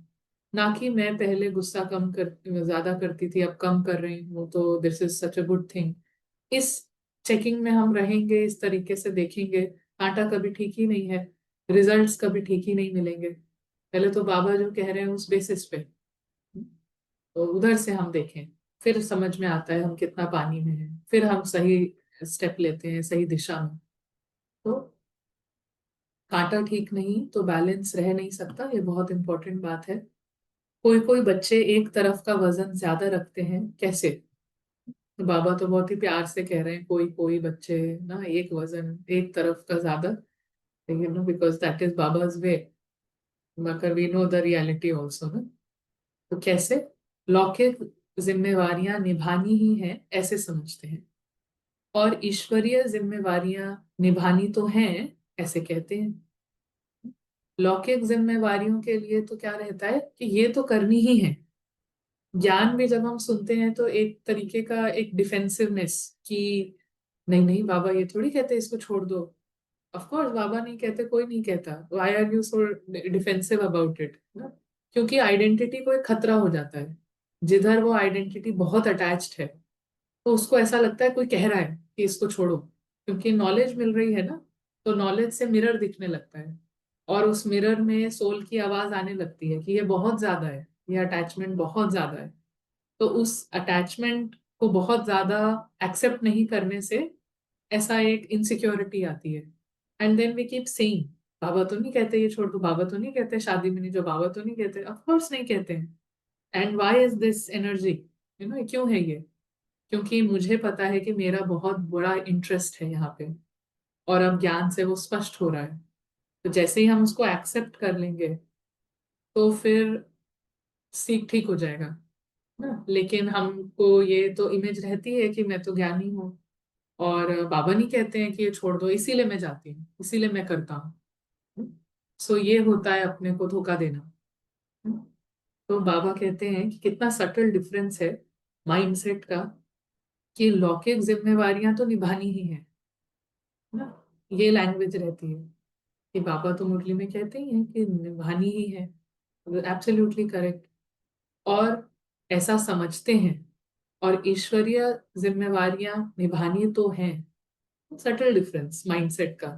ना कि मैं पहले गुस्सा कम कर ज्यादा करती थी अब कम कर रही हूँ तो this is such a good thing. इस चेकिंग में हम रहेंगे, इस तरीके से देखेंगे, आटा कभी ठीक ही नहीं है, रिजल्ट्स कभी ठीक ही नहीं मिलेंगे। पहले तो बाबा जो कह रहे हैं उस बेसिस पे, तो उधर से हम देखें, फिर समझ में आता है हम कितना पानी में हैं, फिर हम सही स्टेप लेते हैं सही दिशा में। तो कांटा ठीक नहीं तो बैलेंस रह नहीं सकता, ये बहुत इंपॉर्टेंट बात है। कोई कोई बच्चे एक तरफ का वजन ज्यादा रखते हैं, कैसे? तो बाबा तो बहुत ही प्यार से कह रहे हैं कोई कोई बच्चे ना एक वजन एक तरफ का ज्यादा, you know, because that is Baba's way, मगर we know the reality also ना। तो कैसे? लौकिक जिम्मेवारियां निभानी ही हैं ऐसे समझते हैं, और ईश्वरीय जिम्मेवारियां निभानी तो हैं ऐसे कहते हैं। लौकिक जिम्मेवारियों के लिए तो क्या रहता है कि ये तो करनी ही है। ज्ञान भी जब हम सुनते हैं तो एक तरीके का एक डिफेंसिवनेस कि नहीं नहीं बाबा ये थोड़ी कहते इसको छोड़ दो। ऑफ कोर्स बाबा नहीं कहते, कोई नहीं कहता, why are you so defensive about it ना? क्योंकि आइडेंटिटी को एक खतरा हो जाता है, जिधर वो आइडेंटिटी बहुत अटैच्ड है तो उसको ऐसा लगता है कोई कह रहा है कि इसको छोड़ो, क्योंकि नॉलेज मिल रही है ना, तो नॉलेज से मिरर दिखने लगता है, और उस मिरर में सोल की आवाज आने लगती है कि ये बहुत ज्यादा है, ये अटैचमेंट बहुत ज्यादा है। तो उस अटैचमेंट को बहुत ज्यादा एक्सेप्ट नहीं करने से ऐसा एक इनसिक्योरिटी आती है, and then we keep saying Baba तो नहीं कहते ये छोड़ दो, बाबा तो नहीं कहते शादी में नहीं, जो बाबा तो नहीं कहते, ऑफ कोर्स नहीं कहते हैं। And why is this energy, you know, क्यों है ये? क्योंकि मुझे पता है कि मेरा बहुत बड़ा इंटरेस्ट है यहाँ पे, और अब ज्ञान से वो स्पष्ट हो रहा है। तो जैसे ही हम उसको एक्सेप्ट कर लेंगे तो फिर सीख ठीक हो जाएगा ना। लेकिन हमको ये तो इमेज रहती है कि मैं तो ज्ञानी हूँ, और बाबा नहीं कहते हैं कि ये छोड़ दो, इसीलिए मैं जाती हूँ, इसीलिए मैं करता हूँ। सो ये होता है अपने को धोखा देना। तो बाबा कहते हैं कि कितना सटल डिफरेंस है माइंडसेट का, कि लौकिक जिम्मेवारियां तो निभानी ही है ना, ये लैंग्वेज रहती है कि बाबा तो मुरली में कहते ही हैं कि निभानी ही है, एब्सोल्युटली करेक्ट, और ऐसा समझते हैं, और ईश्वरीय जिम्मेवारियां निभानी तो हैं। सटल डिफरेंस माइंडसेट का,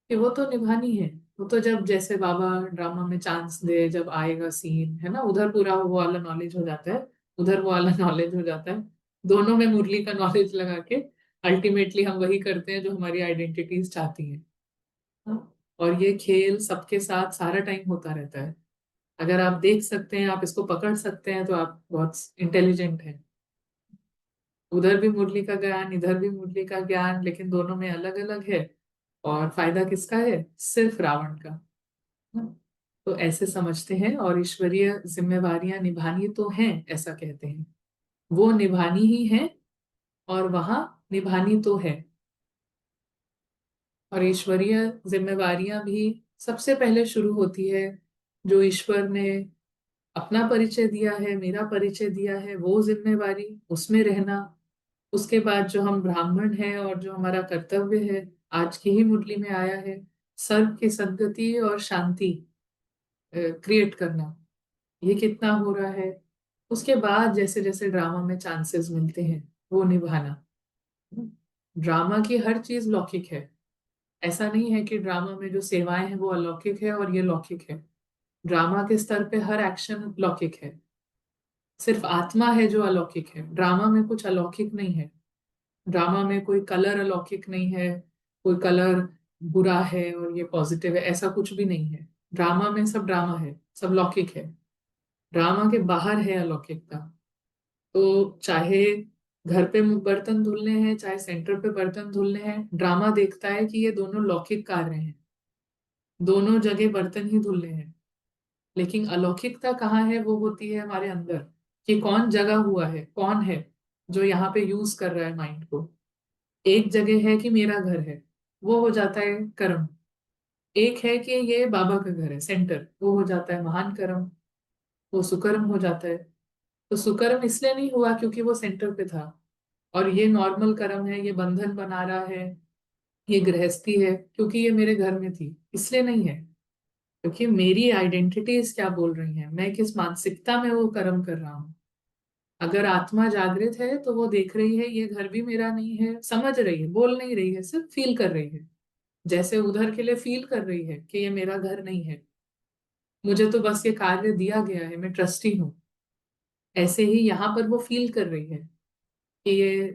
कि वो तो निभानी है, वो तो जब जैसे बाबा ड्रामा में चांस दे जब आएगा सीन है ना, उधर पूरा वो वाला नॉलेज हो जाता है, उधर वो वाला नॉलेज हो जाता है, दोनों में मुरली का नॉलेज लगा के अल्टीमेटली हम वही करते हैं जो हमारी आइडेंटिटीज चाहती हैं। हाँ? और ये खेल सबके साथ सारा टाइम होता रहता है। अगर आप देख सकते हैं, आप इसको पकड़ सकते हैं, तो आप बहुत इंटेलिजेंट हैं। उधर भी मुरली का ज्ञान, इधर भी मुरली का ज्ञान, लेकिन दोनों में अलग अलग है, और फायदा किसका है? सिर्फ रावण का। हाँ? तो ऐसे समझते हैं, और ईश्वरीय जिम्मेवारियां निभानी तो हैं ऐसा कहते हैं, वो निभानी ही है, और वहां निभानी तो है। और ईश्वरीय जिम्मेवारियां भी सबसे पहले शुरू होती है, जो ईश्वर ने अपना परिचय दिया है, मेरा परिचय दिया है, वो जिम्मेवारी उसमें रहना। उसके बाद जो हम ब्राह्मण हैं और जो हमारा कर्तव्य है, आज की ही मुरली में आया है, सर्व की सद्गति और शांति क्रिएट करना, ये कितना हो रहा है। उसके बाद जैसे जैसे ड्रामा में चांसेस मिलते हैं वो निभाना। ड्रामा की हर चीज लौकिक है, ऐसा नहीं है कि ड्रामा में जो सेवाएं हैं वो अलौकिक है और ये लौकिक है। ड्रामा के स्तर पे हर एक्शन लौकिक है, सिर्फ आत्मा है जो अलौकिक है, ड्रामा में कुछ अलौकिक नहीं है। ड्रामा में कोई कलर अलौकिक नहीं है, कोई कलर बुरा है और ये पॉजिटिव है, ऐसा कुछ भी नहीं है। ड्रामा में सब ड्रामा है, सब लौकिक है। ड्रामा के बाहर है अलौकिकता। तो चाहे घर पे बर्तन धुलने हैं, चाहे सेंटर पे बर्तन धुलने हैं, ड्रामा देखता है कि ये दोनों लौकिक कार्य हैं, दोनों जगह बर्तन ही धुलने हैं। लेकिन अलौकिकता कहाँ है? वो होती है हमारे अंदर, कि कौन जगा हुआ है, कौन है जो यहाँ पे यूज कर रहा है माइंड को। एक जगह है कि मेरा घर है, वो हो जाता है कर्म। एक है कि ये बाबा का घर है, सेंटर, वो हो जाता है महान कर्म, वो सुकर्म हो जाता है। तो सुकर्म इसलिए नहीं हुआ क्योंकि वो सेंटर पे था, और ये नॉर्मल कर्म है, ये बंधन बना रहा है, ये गृहस्थी है क्योंकि ये मेरे घर में थी, इसलिए नहीं है। क्योंकि मेरी आइडेंटिटीज क्या बोल रही हैं, मैं किस मानसिकता में वो कर्म कर रहा हूँ। अगर आत्मा जागृत है तो वो देख रही है ये घर भी मेरा नहीं है, समझ रही है, बोल नहीं रही है, सिर्फ फील कर रही है। जैसे उधर के लिए फील कर रही है कि ये मेरा घर नहीं है, मुझे तो बस ये कार्य दिया गया है, मैं ट्रस्टी हूँ। ऐसे ही यहाँ पर वो फील कर रही है कि ये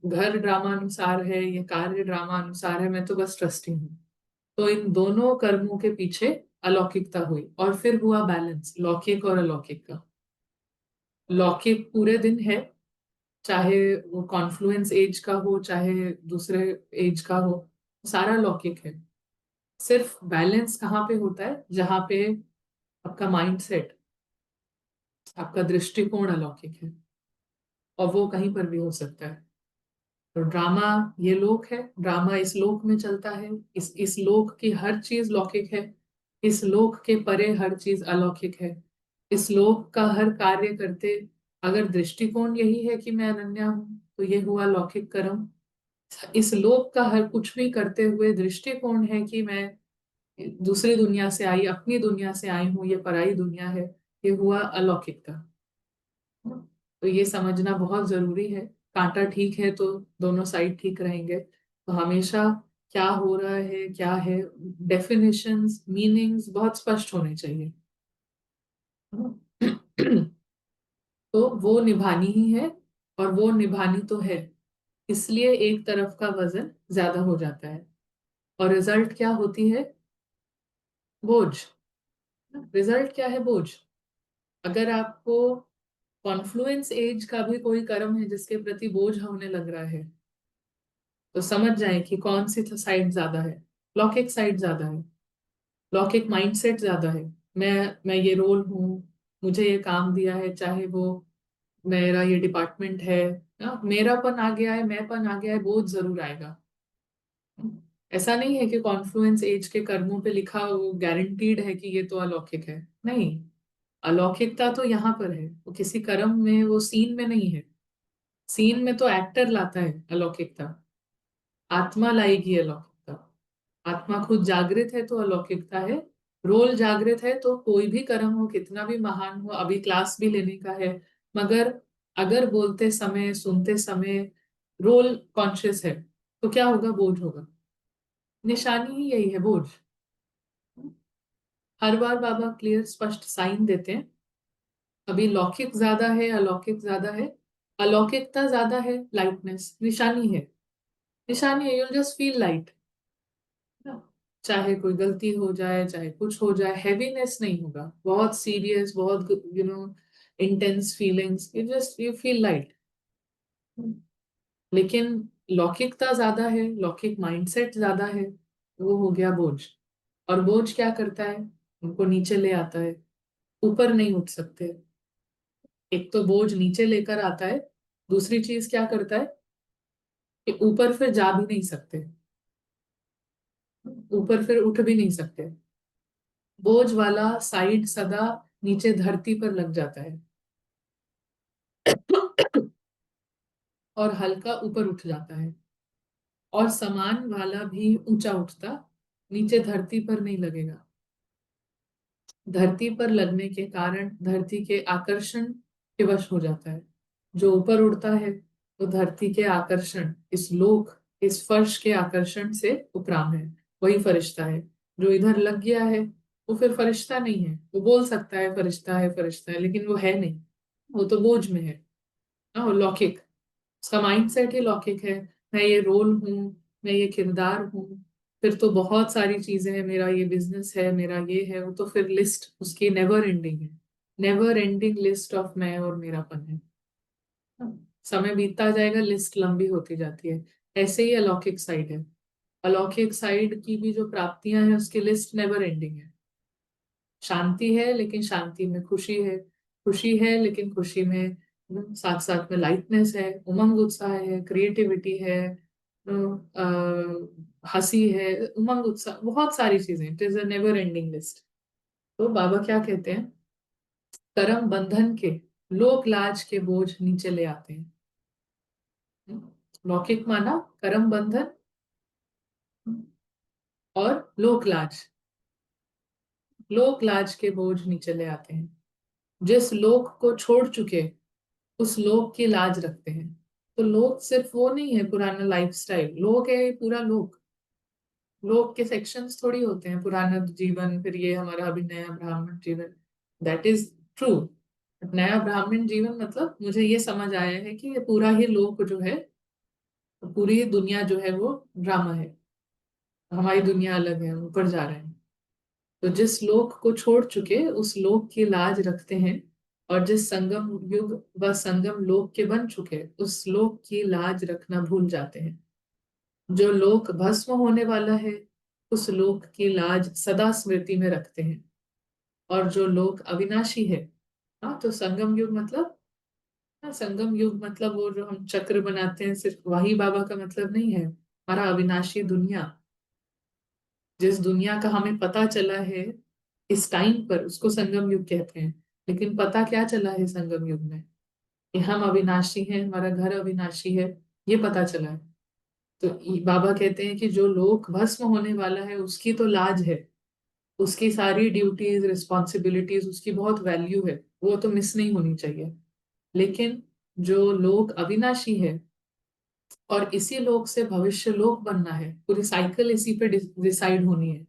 घर ड्रामानुसार है, ये कार्य ड्रामानुसार है, मैं तो बस ट्रस्टी हूँ। तो इन दोनों कर्मों के पीछे अलौकिकता हुई और फिर हुआ बैलेंस लौकिक और अलौकिक का। लौकिक पूरे दिन है, चाहे वो कॉन्फ्लुएंस एज का हो चाहे दूसरे एज का हो, सारा लौकिक है। सिर्फ बैलेंस कहाँ पे होता है, जहाँ पे आपका माइंडसेट, आपका दृष्टिकोण अलौकिक है, और वो कहीं पर भी हो सकता है। तो ड्रामा ये लोक है, ड्रामा इस लोक में चलता है, इस लोक की हर चीज लौकिक है, इस लोक के परे हर चीज अलौकिक है। इस लोक का हर कार्य करते अगर दृष्टिकोण यही है कि मैं अनन्या हूं, तो ये हुआ लौकिक कर्म। इस लोक का हर कुछ भी करते हुए दृष्टिकोण है कि मैं दूसरी दुनिया से आई, अपनी दुनिया से आई हूँ, ये पराई दुनिया है, ये हुआ अलौकिकता। तो ये समझना बहुत जरूरी है। कांटा ठीक है तो दोनों साइड ठीक रहेंगे। तो हमेशा क्या हो रहा है क्या है, डेफिनेशंस मीनिंग्स बहुत स्पष्ट होने चाहिए। तो वो निभानी ही है, और वो निभानी तो है, इसलिए एक तरफ का वजन ज्यादा हो जाता है, और रिजल्ट क्या होती है, बोझ। रिजल्ट क्या है, बोझ। अगर आपको कॉन्फ्लुएंस एज का भी कोई कर्म है जिसके प्रति बोझ होने लग रहा है, तो समझ जाए कि कौन सी साइड ज्यादा है, लौकिक साइड ज्यादा है, लौकिक माइंडसेट ज्यादा है। मैं ये रोल हूँ, मुझे ये काम दिया है, चाहे वो मेरा ये डिपार्टमेंट है ना, मेरापन आ गया है, मैंपन आ गया है, बोझ जरूर आएगा। ऐसा नहीं है कि कॉन्फ्लुएंस एज के कर्मों पे लिखा वो गारंटीड है कि ये तो अलौकिक है, नहीं। अलौकिकता तो यहाँ पर है, वो किसी कर्म में, वो सीन में नहीं है। सीन में तो एक्टर लाता है अलौकिकता, आत्मा लाएगी अलौकिकता। आत्मा खुद जागृत है तो अलौकिकता है, रोल जागृत है तो कोई भी कर्म हो, कितना भी महान हो, अभी क्लास भी लेने का है, मगर अगर बोलते समय सुनते समय रोल कॉन्शियस है, तो क्या होगा, बोझ होगा। निशानी ही यही है, बोझ। हर बार बाबा क्लियर स्पष्ट साइन देते हैं, अभी लौकिक ज्यादा है, अलौकिक ज्यादा है, अलौकिकता ज्यादा है, लाइटनेस निशानी है, निशानी है, यूल जस्ट फील लाइट। चाहे कोई गलती हो जाए, चाहे कुछ हो जाए, हैवीनेस नहीं होगा, बहुत सीरियस, बहुत intense feelings, you just you feel light. लेकिन लौकिकता ज्यादा है, लौकिक माइंडसेट ज्यादा है, वो हो गया बोझ। और बोझ क्या करता है, उनको नीचे ले आता है, ऊपर नहीं उठ सकते। एक तो बोझ नीचे लेकर आता है, दूसरी चीज क्या करता है कि ऊपर फिर जा भी नहीं सकते, ऊपर फिर उठ भी नहीं सकते। बोझ वाला साइड सदा नीचे धरती पर लग जाता है, और हल्का ऊपर उठ जाता है। और समान वाला भी ऊंचा उठता, नीचे धरती पर नहीं लगेगा। धरती पर लगने के कारण धरती के आकर्षण के वश हो जाता है। जो ऊपर उड़ता है वो धरती के आकर्षण, इस लोक, इस फर्श के आकर्षण से उपराम है, वही फरिश्ता है। जो इधर लग गया है वो फिर फरिश्ता नहीं है, वो बोल सकता है फरिश्ता है फरिश्ता है, लेकिन वो है नहीं, वो तो बोझ में है ना, वो लौकिक। उसका माइंडसेट ही लौकिक है, मैं ये रोल हूँ, मैं ये किरदार हूँ, फिर तो बहुत सारी चीजें हैं, मेरा ये बिजनेस है, मेरा ये है, वो तो फिर लिस्ट उसकी नेवर एंडिंग है, नेवर एंडिंग लिस्ट ऑफ मैं और मेरापन है। समय बीतता जाएगा, लिस्ट लंबी होती जाती है। ऐसे ही अलौकिक साइड है, अलौकिक साइड की भी जो प्राप्तियां हैं उसकी लिस्ट नेवर एंडिंग है। शांति है लेकिन शांति में खुशी है, खुशी है लेकिन खुशी में साथ साथ में लाइटनेस है, उमंग उत्साह है, क्रिएटिविटी है, हंसी है, उमंग उत्साह, बहुत सारी चीजें, it is a never ending list. तो बाबा क्या कहते हैं, कर्म बंधन के लोक लाज के बोझ नीचे ले आते हैं। लौकिक माना कर्म बंधन और लोक लाज। लोक लाज के बोझ नीचे ले आते हैं। जिस लोक को छोड़ चुके उस लोक की लाज रखते हैं। तो लोक सिर्फ वो नहीं है पुराना लाइफस्टाइल, लोक है ये पूरा लोक। लोक के सेक्शंस थोड़ी होते हैं, पुराना जीवन फिर ये हमारा अभी नया ब्राह्मण जीवन। That is true. नया ब्राह्मण जीवन मतलब मुझे ये समझ आया है कि ये पूरा ही लोक जो है, पूरी दुनिया जो है वो ड्रामा है। हमारी दुनिया अलग है, ऊपर जा रहे हैं। तो जिस लोक को छोड़ चुके उस लोक की लाज रखते हैं, और जिस संगम युग व संगम लोक के बन चुके उस लोक की लाज रखना भूल जाते हैं। जो लोक भस्म होने वाला है उस लोक की लाज सदा स्मृति में रखते हैं। और जो लोक अविनाशी है, हाँ तो संगम युग मतलब, हाँ संगम युग मतलब वो जो हम चक्र बनाते हैं सिर्फ वही बाबा का मतलब नहीं है। हमारा अविनाशी दुनिया, जिस दुनिया का हमें पता चला है इस टाइम पर, उसको संगम युग कहते हैं। लेकिन पता क्या चला है संगम युग में? कि हम अविनाशी हैं, हमारा घर अविनाशी है, ये पता चला है। तो बाबा कहते हैं कि जो लोक भस्म होने वाला है उसकी तो लाज है, उसकी सारी ड्यूटीज रिस्पॉन्सिबिलिटीज, उसकी बहुत वैल्यू है, वो तो मिस नहीं होनी चाहिए। लेकिन जो लोक अविनाशी है और इसी लोक से भविष्य लोक बनना है, पूरी साइकिल इसी पे डिसाइड होनी है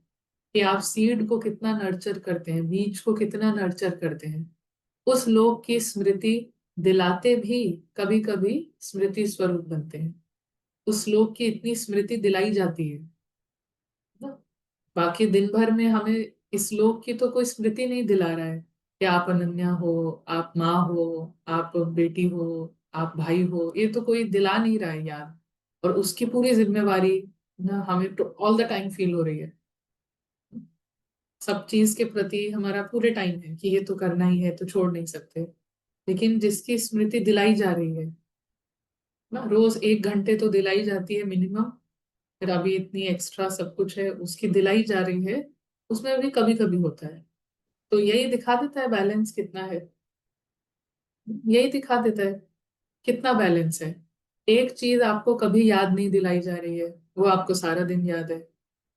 कि आप सीड को कितना नर्चर करते हैं, बीज को कितना नर्चर करते हैं। उस लोक की स्मृति दिलाते भी कभी कभी स्मृति स्वरूप बनते हैं। उस लोक की इतनी स्मृति दिलाई जाती है ना। बाकी दिन भर में हमें इस लोक की तो कोई स्मृति नहीं दिला रहा है कि आप अनन्या हो, आप माँ हो, आप बेटी हो, आप भाई हो, ये तो कोई दिला नहीं रहा है यार। और उसकी पूरी जिम्मेवारी ना हमें तो ऑल द टाइम फील हो रही है। सब चीज के प्रति हमारा पूरे टाइम है कि ये तो करना ही है, तो छोड़ नहीं सकते। लेकिन जिसकी स्मृति दिलाई जा रही है ना, रोज 1 घंटे तो दिलाई जाती है मिनिमम, फिर अभी इतनी एक्स्ट्रा सब कुछ है उसकी दिलाई जा रही है, उसमें भी कभी कभी होता है। तो यही दिखा देता है बैलेंस कितना है, यही दिखा देता है कितना बैलेंस है। एक चीज आपको कभी याद नहीं दिलाई जा रही है, वो आपको सारा दिन याद है।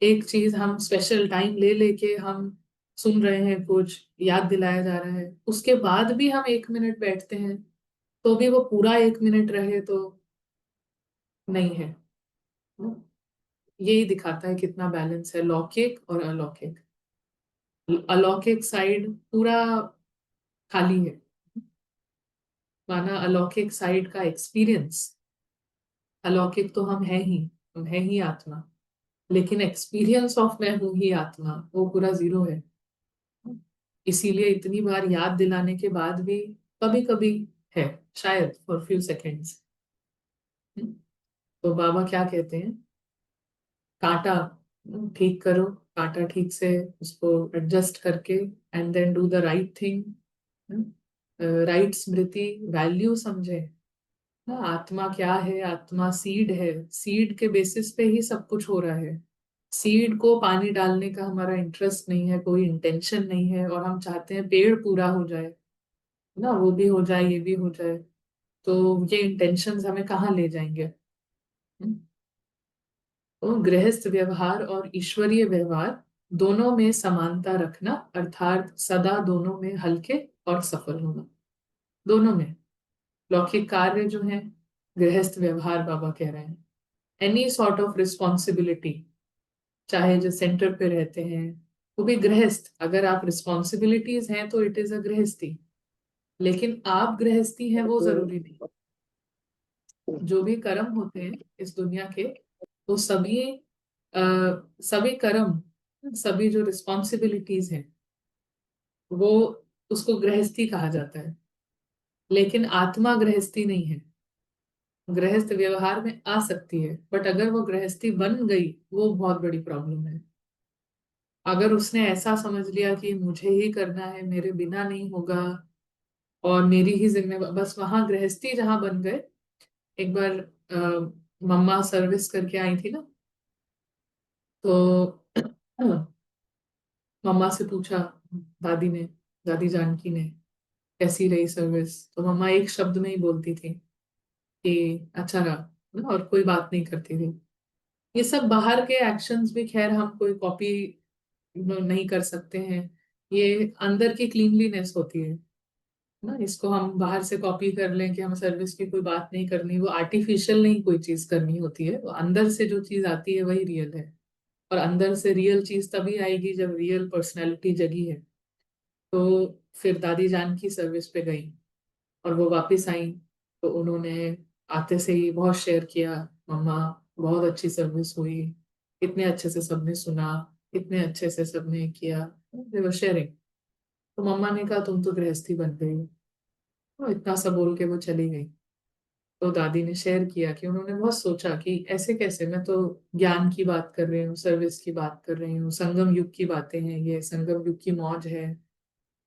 एक चीज हम स्पेशल टाइम ले लेके हम सुन रहे हैं, कुछ याद दिलाया जा रहा है, उसके बाद भी हम 1 मिनट बैठते हैं तो भी वो पूरा 1 मिनट रहे तो नहीं है। यही दिखाता है कितना बैलेंस है लौकिक और अलौकिक। अलौकिक साइड पूरा खाली है, माना अलौकिक साइड का एक्सपीरियंस। अलौकिक तो हम है ही आत्मा, लेकिन एक्सपीरियंस ऑफ मैं हूं ही आत्मा वो पूरा जीरो है। इसीलिए इतनी बार याद दिलाने के बाद भी कभी कभी है, शायद फॉर फ्यू सेकेंड्स। तो बाबा क्या कहते हैं? कांटा ठीक करो, कांटा ठीक से उसको एडजस्ट करके, and then do the right thing. Right स्मृति वैल्यू समझे ना। आत्मा क्या है? आत्मा सीड है, सीड के बेसिस पे ही सब कुछ हो रहा है। सीड को पानी डालने का हमारा इंटरेस्ट नहीं है, कोई इंटेंशन नहीं है, और हम चाहते हैं पेड़ पूरा हो जाए ना, वो भी हो जाए ये भी हो जाए। तो ये इंटेंशंस हमें कहाँ ले जाएंगे? तो गृहस्थ व्यवहार और ईश्वरीय व्यवहार दोनों में समानता रखना, अर्थात सदा दोनों में हल्के और सफल होना। दोनों में लौकिक कार्य जो है, गृहस्थ व्यवहार बाबा कह रहे हैं, एनी सॉर्ट ऑफ रिस्पॉन्सिबिलिटी, चाहे जो सेंटर पे रहते हैं वो भी गृहस्थ, अगर आप रिस्पॉन्सिबिलिटीज हैं तो इट इज अ गृहस्थी। लेकिन आप गृहस्थी हैं वो जरूरी नहीं। जो भी कर्म होते हैं इस दुनिया के, वो सभी सभी कर्म, सभी जो रिस्पॉन्सिबिलिटीज हैं वो, उसको गृहस्थी कहा जाता है। लेकिन आत्मा गृहस्थी नहीं है। गृहस्थ व्यवहार में आ सकती है, बट अगर वो गृहस्थी बन गई वो बहुत बड़ी प्रॉब्लम है। अगर उसने ऐसा समझ लिया कि मुझे ही करना है, मेरे बिना नहीं होगा और मेरी ही जिम्मेवारी, बस वहां गृहस्थी जहां बन गए। एक बार मम्मा सर्विस करके आई थी ना, तो मम्मा से पूछा दादी ने, दादी जानकी ने, कैसी रही सर्विस? तो मम्मा एक शब्द में ही बोलती थी कि अच्छा रहा। ना, और कोई बात नहीं करती थी। ये सब बाहर के एक्शंस भी खैर हम कोई कॉपी नहीं कर सकते हैं, ये अंदर की क्लीनलीनेस होती है ना। इसको हम बाहर से कॉपी कर लें कि हम सर्विस की कोई बात नहीं करनी, वो आर्टिफिशियल नहीं कोई चीज करनी होती है, वो अंदर से जो चीज आती है वही रियल है। और अंदर से रियल चीज तभी आएगी जब रियल पर्सनैलिटी जगी है। तो फिर दादी जान की सर्विस पे गई और वो वापस आई, तो उन्होंने आते से ही बहुत शेयर किया, मम्मा बहुत अच्छी सर्विस हुई, इतने अच्छे से सबने सुना, इतने अच्छे से सबने किया, दे वर शेयरिंग। तो मम्मा ने कहा तुम तो गृहस्थी बन गई हो। तो इतना सब बोल के वो चली गई। तो दादी ने शेयर किया कि उन्होंने बहुत सोचा कि ऐसे कैसे, मैं तो ज्ञान की बात कर रही हूँ, सर्विस की बात कर रही हूँ, संगम युग की बातें हैं, ये संगम युग की मौज है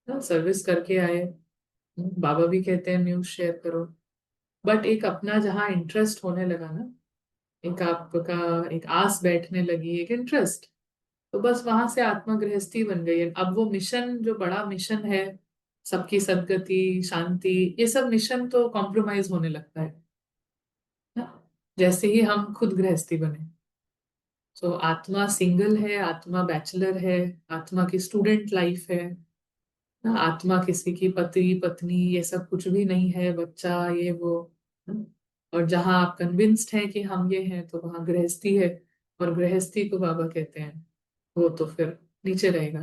ना, सर्विस करके आए। बाबा भी कहते हैं न्यूज शेयर करो, बट एक अपना जहाँ इंटरेस्ट होने लगा ना, एक आपका एक आस बैठने लगी, एक इंटरेस्ट, तो बस वहां से आत्मा गृहस्थी बन गई है। अब वो मिशन जो बड़ा मिशन है, सबकी सद्गति, शांति, ये सब मिशन तो कॉम्प्रोमाइज होने लगता है ना, जैसे ही हम खुद गृहस्थी बने। तो आत्मा सिंगल है, आत्मा बैचलर है, आत्मा की स्टूडेंट लाइफ है ना, आत्मा किसी की पति पत्नी ये सब कुछ भी नहीं है, बच्चा ये वो ना? और जहां आप कन्विंस्ड हैं कि हम ये हैं, तो वहां गृहस्थी है। और गृहस्थी को बाबा कहते हैं वो तो फिर नीचे रहेगा।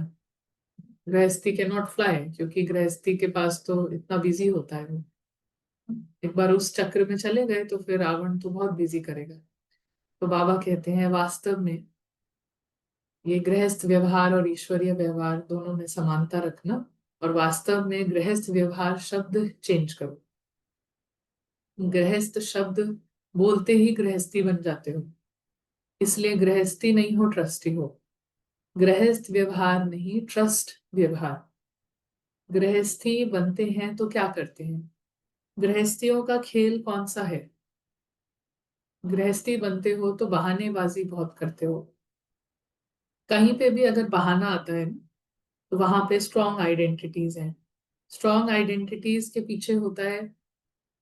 गृहस्थी कैन नॉट फ्लाई, क्योंकि गृहस्थी के पास तो इतना बिजी होता है वो। एक बार उस चक्र में चले गए तो फिर रावण तो बहुत बिजी करेगा। तो बाबा कहते हैं वास्तव में ये गृहस्थ व्यवहार और ईश्वरीय व्यवहार दोनों में समानता रखना, और वास्तव में गृहस्थ व्यवहार शब्द चेंज करो। गृहस्थ शब्द बोलते ही गृहस्थी बन जाते हो, इसलिए गृहस्थी नहीं हो, ट्रस्टी हो। गृहस्थ व्यवहार नहीं, ट्रस्ट व्यवहार। गृहस्थी बनते हैं तो क्या करते हैं? गृहस्थियों का खेल कौन सा है? गृहस्थी बनते हो तो बहानेबाजी बहुत करते हो। कहीं पे भी अगर बहाना आता है ना, तो वहां पे स्ट्रॉन्ग आइडेंटिटीज हैं। स्ट्रॉन्ग आइडेंटिटीज के पीछे होता है,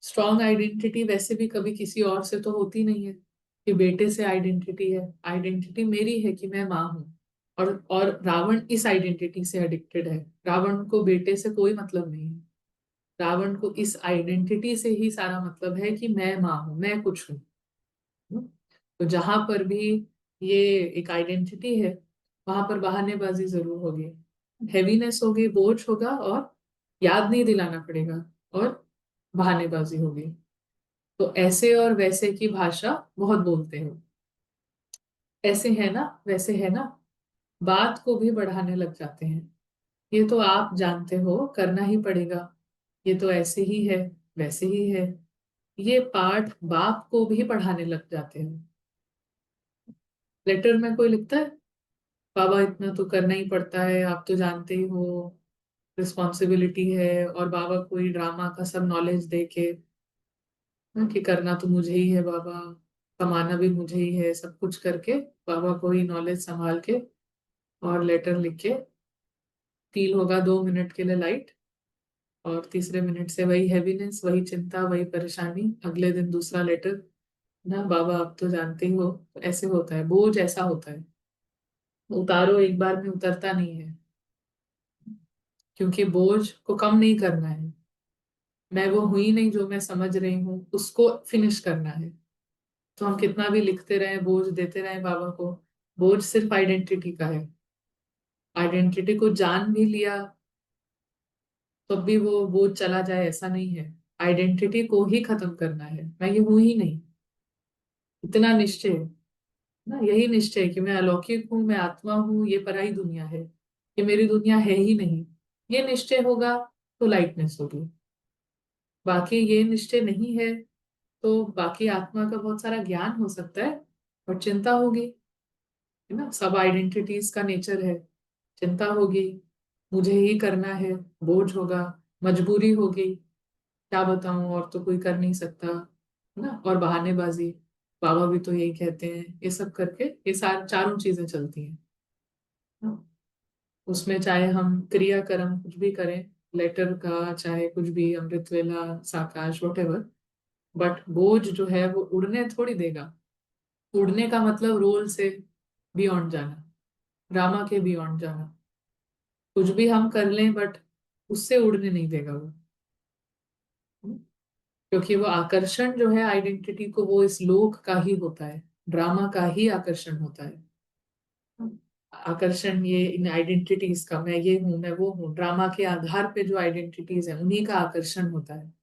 स्ट्रॉन्ग आइडेंटिटी वैसे भी कभी किसी और से तो होती नहीं है कि बेटे से आइडेंटिटी है। आइडेंटिटी मेरी है कि मैं माँ हूँ। और रावण इस आइडेंटिटी से एडिक्टेड है। रावण को बेटे से कोई मतलब नहीं है, रावण को इस आइडेंटिटी से ही सारा मतलब है कि मैं माँ हूँ, मैं कुछ हूँ। तो जहां पर भी ये एक आइडेंटिटी है, वहां पर बहानेबाजी जरूर होगी, हैवीनेस होगी, बोझ होगा, और याद नहीं दिलाना पड़ेगा, और बहानेबाजी होगी। तो ऐसे और वैसे की भाषा बहुत बोलते हैं, ऐसे है ना वैसे है ना, बात को भी बढ़ाने लग जाते हैं। ये तो आप जानते हो, करना ही पड़ेगा, ये तो ऐसे ही है, वैसे ही है। ये पाठ बाप को भी पढ़ाने लग जाते हैं। लेटर में कोई लिखता है बाबा इतना तो करना ही पड़ता है, आप तो जानते ही हो, रिस्पॉन्सिबिलिटी है, और बाबा कोई ड्रामा का सब नॉलेज दे के ना, कि करना तो मुझे ही है बाबा, कमाना भी मुझे ही है, सब कुछ करके बाबा को ही नॉलेज संभाल के और लेटर लिख के फील होगा 2 मिनट के लिए लाइट, और तीसरे मिनट से वही हैवीनेस, वही चिंता, वही परेशानी, अगले दिन दूसरा लेटर ना, बाबा आप तो जानते ही हो। तो ऐसे होता है, बोझ ऐसा होता है, उतारो एक बार में उतरता नहीं है, क्योंकि बोझ को कम नहीं करना है। मैं वो हुई नहीं जो मैं समझ रही हूँ, उसको फिनिश करना है। तो हम कितना भी लिखते रहे, बोझ देते रहे बाबा को, बोझ सिर्फ आइडेंटिटी का है। आइडेंटिटी को जान भी लिया तब भी वो बोझ चला जाए ऐसा नहीं है। आइडेंटिटी को ही खत्म करना है, मैं ये हूं ही नहीं, इतना निश्चय है ना। यही निश्चय है कि मैं अलौकिक हूँ, मैं आत्मा हूँ, ये पराई दुनिया है, ये मेरी दुनिया है ही नहीं। ये निश्चय होगा तो लाइटनेस होगी। बाकी ये निश्चय नहीं है तो बाकी आत्मा का बहुत सारा ज्ञान हो सकता है, और चिंता होगी, है ना, सब आइडेंटिटीज का नेचर है। चिंता होगी, मुझे ही करना है, बोझ होगा, मजबूरी होगी, क्या बताऊं, और तो कोई कर नहीं सकता, है ना, और बहानेबाजी, बाबा भी तो यही कहते हैं, ये सब करके ये सार चारों चीजें चलती हैं ना। उसमें चाहे हम क्रिया कर्म कुछ भी करें, लेटर का चाहे कुछ भी, अमृत वेला, साकाश, वटेवर, बट बोझ जो है वो उड़ने थोड़ी देगा। उड़ने का मतलब रोल से बियॉन्ड जाना, ड्रामा के बियॉन्ड जाना। कुछ भी हम कर लें बट उससे उड़ने नहीं देगा वो। क्योंकि वो आकर्षण जो है आइडेंटिटी को, वो इस लोक का ही होता है, ड्रामा का ही आकर्षण होता है। आकर्षण ये इन आइडेंटिटीज का, मैं ये हूं, मैं वो हूँ, ड्रामा के आधार पे जो आइडेंटिटीज है उन्हीं का आकर्षण होता है।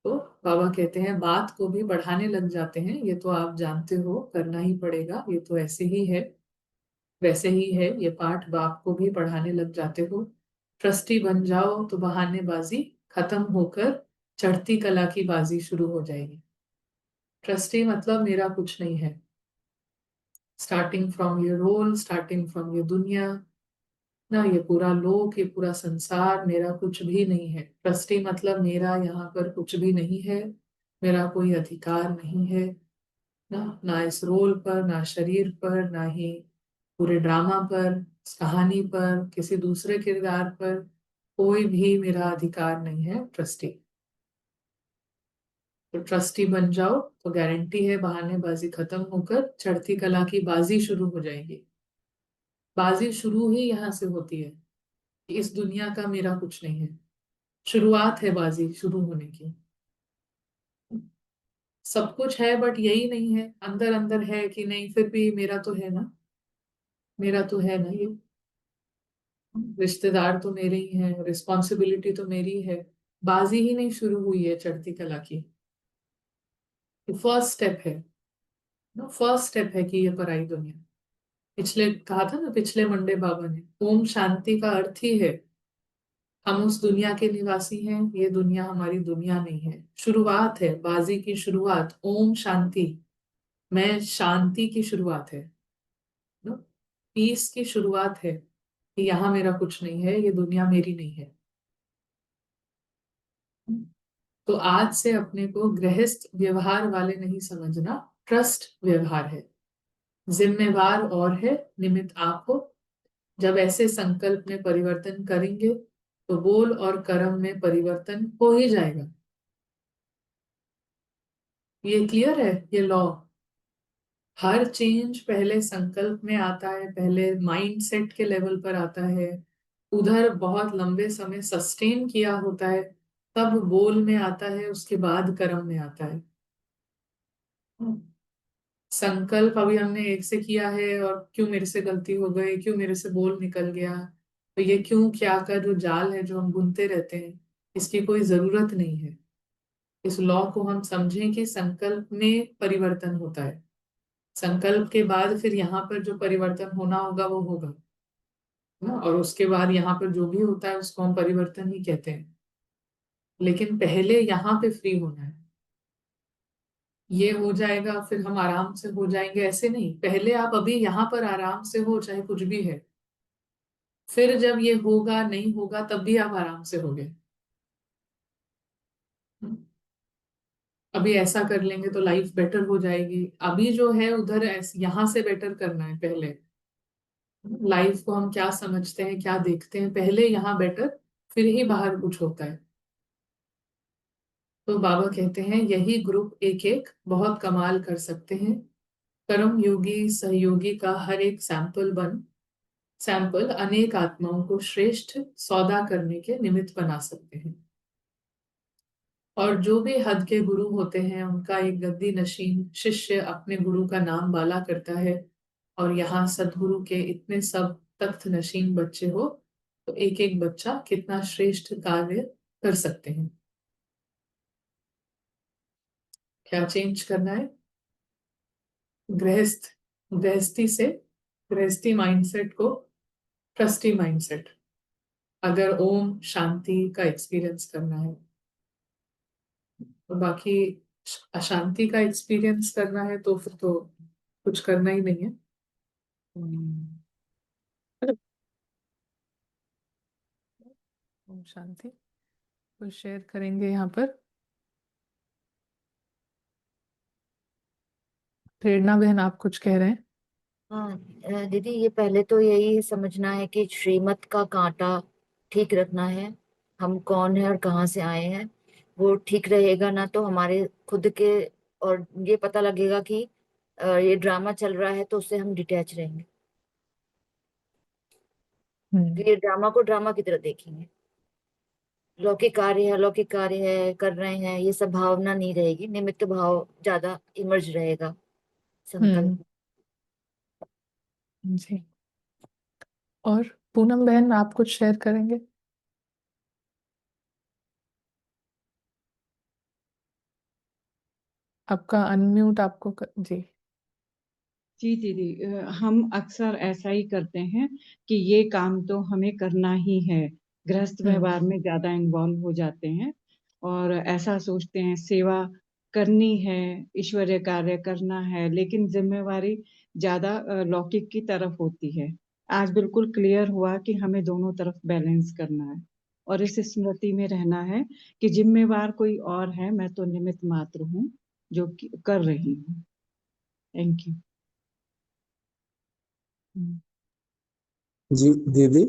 तो बाबा कहते हैं बात को भी बढ़ाने लग जाते हैं, ये तो आप जानते हो, करना ही पड़ेगा, ये तो ऐसे ही है, वैसे ही है, ये पाठ बाप को भी पढ़ाने लग जाते हो। ट्रस्टी बन जाओ तो बहानेबाजी खत्म होकर चढ़ती कला की बाजी शुरू हो जाएगी। ट्रस्टी मतलब मेरा कुछ नहीं है, स्टार्टिंग फ्रॉम ये रोल, स्टार्टिंग फ्रॉम ये दुनिया ना, ये पूरा लोक, ये पूरा संसार मेरा कुछ भी नहीं है। ट्रस्टी मतलब मेरा यहाँ पर कुछ भी नहीं है, मेरा कोई अधिकार नहीं है ना इस रोल पर, ना शरीर पर, ना ही पूरे ड्रामा पर, इस कहानी पर, किसी दूसरे किरदार पर, कोई भी मेरा अधिकार नहीं है। ट्रस्टी, तो ट्रस्टी बन जाओ तो गारंटी है बहानेबाजी खत्म होकर चढ़ती कला की बाजी शुरू हो जाएगी। बाजी शुरू ही यहाँ से होती है कि इस दुनिया का मेरा कुछ नहीं है। शुरुआत है बाजी शुरू होने की। सब कुछ है बट यही नहीं है, अंदर अंदर है कि नहीं, फिर भी मेरा तो है ना, मेरा तो है ना ये, रिश्तेदार तो मेरे ही हैं, रिस्पॉन्सिबिलिटी तो मेरी है। बाजी ही नहीं शुरू हुई है चढ़ती कला की। फर्स्ट स्टेप है ना, फर्स्ट स्टेप है कि ये पराई दुनिया। पिछले कहा था ना, पिछले मंडे बाबा ने, ओम शांति का अर्थ ही है हम उस दुनिया के निवासी हैं, ये दुनिया हमारी दुनिया नहीं है। शुरुआत है बाजी की, शुरुआत ओम शांति, मैं शांति की शुरुआत है, पीस की शुरुआत है कि यहाँ मेरा कुछ नहीं है, ये दुनिया मेरी नहीं है। तो आज से अपने को गृहस्थ व्यवहार वाले नहीं समझना, ट्रस्ट व्यवहार है। जिम्मेवार और है, निमित्त आप हो। जब ऐसे संकल्प में परिवर्तन करेंगे तो बोल और कर्म में परिवर्तन हो ही जाएगा। ये क्लियर है, ये लॉ। हर चेंज पहले संकल्प में आता है, पहले माइंड सेट के लेवल पर आता है, उधर बहुत लंबे समय सस्टेन किया होता है, तब बोल में आता है, उसके बाद कर्म में आता है। संकल्प अभी हमने एक से किया है और क्यों मेरे से गलती हो गई, क्यों मेरे से बोल निकल गया, तो ये क्यों क्या का जो जाल है जो हम बुनते रहते हैं, इसकी कोई जरूरत नहीं है। इस लॉ को हम समझें कि संकल्प में परिवर्तन होता है, संकल्प के बाद फिर यहाँ पर जो परिवर्तन होना होगा वो होगा ना, और उसके बाद यहाँ पर जो भी होता है उसको हम परिवर्तन ही कहते हैं। लेकिन पहले यहाँ पे फ्री होना है, ये हो जाएगा फिर हम आराम से हो जाएंगे, ऐसे नहीं। पहले आप अभी यहाँ पर आराम से हो, चाहे कुछ भी है, फिर जब ये होगा नहीं होगा तब भी आप आराम से होगे। अभी ऐसा कर लेंगे तो लाइफ बेटर हो जाएगी, अभी जो है उधर यहाँ से बेटर करना है। पहले लाइफ को हम क्या समझते हैं, क्या देखते हैं, पहले यहाँ बेटर, फिर ही बाहर कुछ होता है। तो बाबा कहते हैं यही ग्रुप एक एक बहुत कमाल कर सकते हैं। कर्म योगी सहयोगी का हर एक सैंपल अनेक आत्माओं को श्रेष्ठ सौदा करने के निमित्त बना सकते हैं। और जो भी हद के गुरु होते हैं उनका एक गद्दी नशीन शिष्य अपने गुरु का नाम बाला करता है, और यहाँ सदगुरु के इतने सब तख्त नशीन बच्चे हो तो एक एक बच्चा कितना श्रेष्ठ कार्य कर सकते हैं। क्या चेंज करना है? गृहस्थ, गृहस्थी से, गृहस्थी माइंडसेट को ट्रस्टी माइंडसेट, अगर ओम शांति का एक्सपीरियंस करना है। तो बाकी अशांति का एक्सपीरियंस करना है तो फिर तो कुछ करना ही नहीं है। ओम शांति। कुछ शेयर करेंगे यहाँ पर? प्रेरणा बहन आप कुछ कह रहे हैं? हाँ दीदी, ये पहले तो यही समझना है कि श्रीमत का कांटा ठीक रखना है, हम कौन है और कहाँ से आए हैं, वो ठीक रहेगा ना, तो हमारे खुद के, और ये पता लगेगा कि ये ड्रामा चल रहा है, तो उससे हम डिटैच रहेंगे, हम्म। कि ये ड्रामा को ड्रामा की तरह देखेंगे। लौकिक कार्य है, अलौकिक कार्य है, कर रहे हैं, ये सब भावना नहीं रहेगी, निमित्त भाव ज्यादा इमर्ज रहेगा हम्म। संकल्प। जी। और पूनम बहन, आप कुछ शेयर करेंगे? आपका अनम्यूट जी। जी दीदी, हम अक्सर ऐसा ही करते हैं कि ये काम तो हमें करना ही है, गृहस्थ हम्म। व्यवहार में ज्यादा इन्वॉल्व हो जाते हैं और ऐसा सोचते हैं सेवा करनी है, ईश्वरीय कार्य करना है, लेकिन जिम्मेवारी ज्यादा लौकिक की तरफ होती है। आज बिल्कुल क्लियर हुआ कि हमें दोनों तरफ बैलेंस करना है और इस स्मृति में रहना है कि जिम्मेवार कोई और है, मैं तो निमित्त मात्र हूँ जो कि कर रही हूँ। Thank you. हम्म। जी दीदी।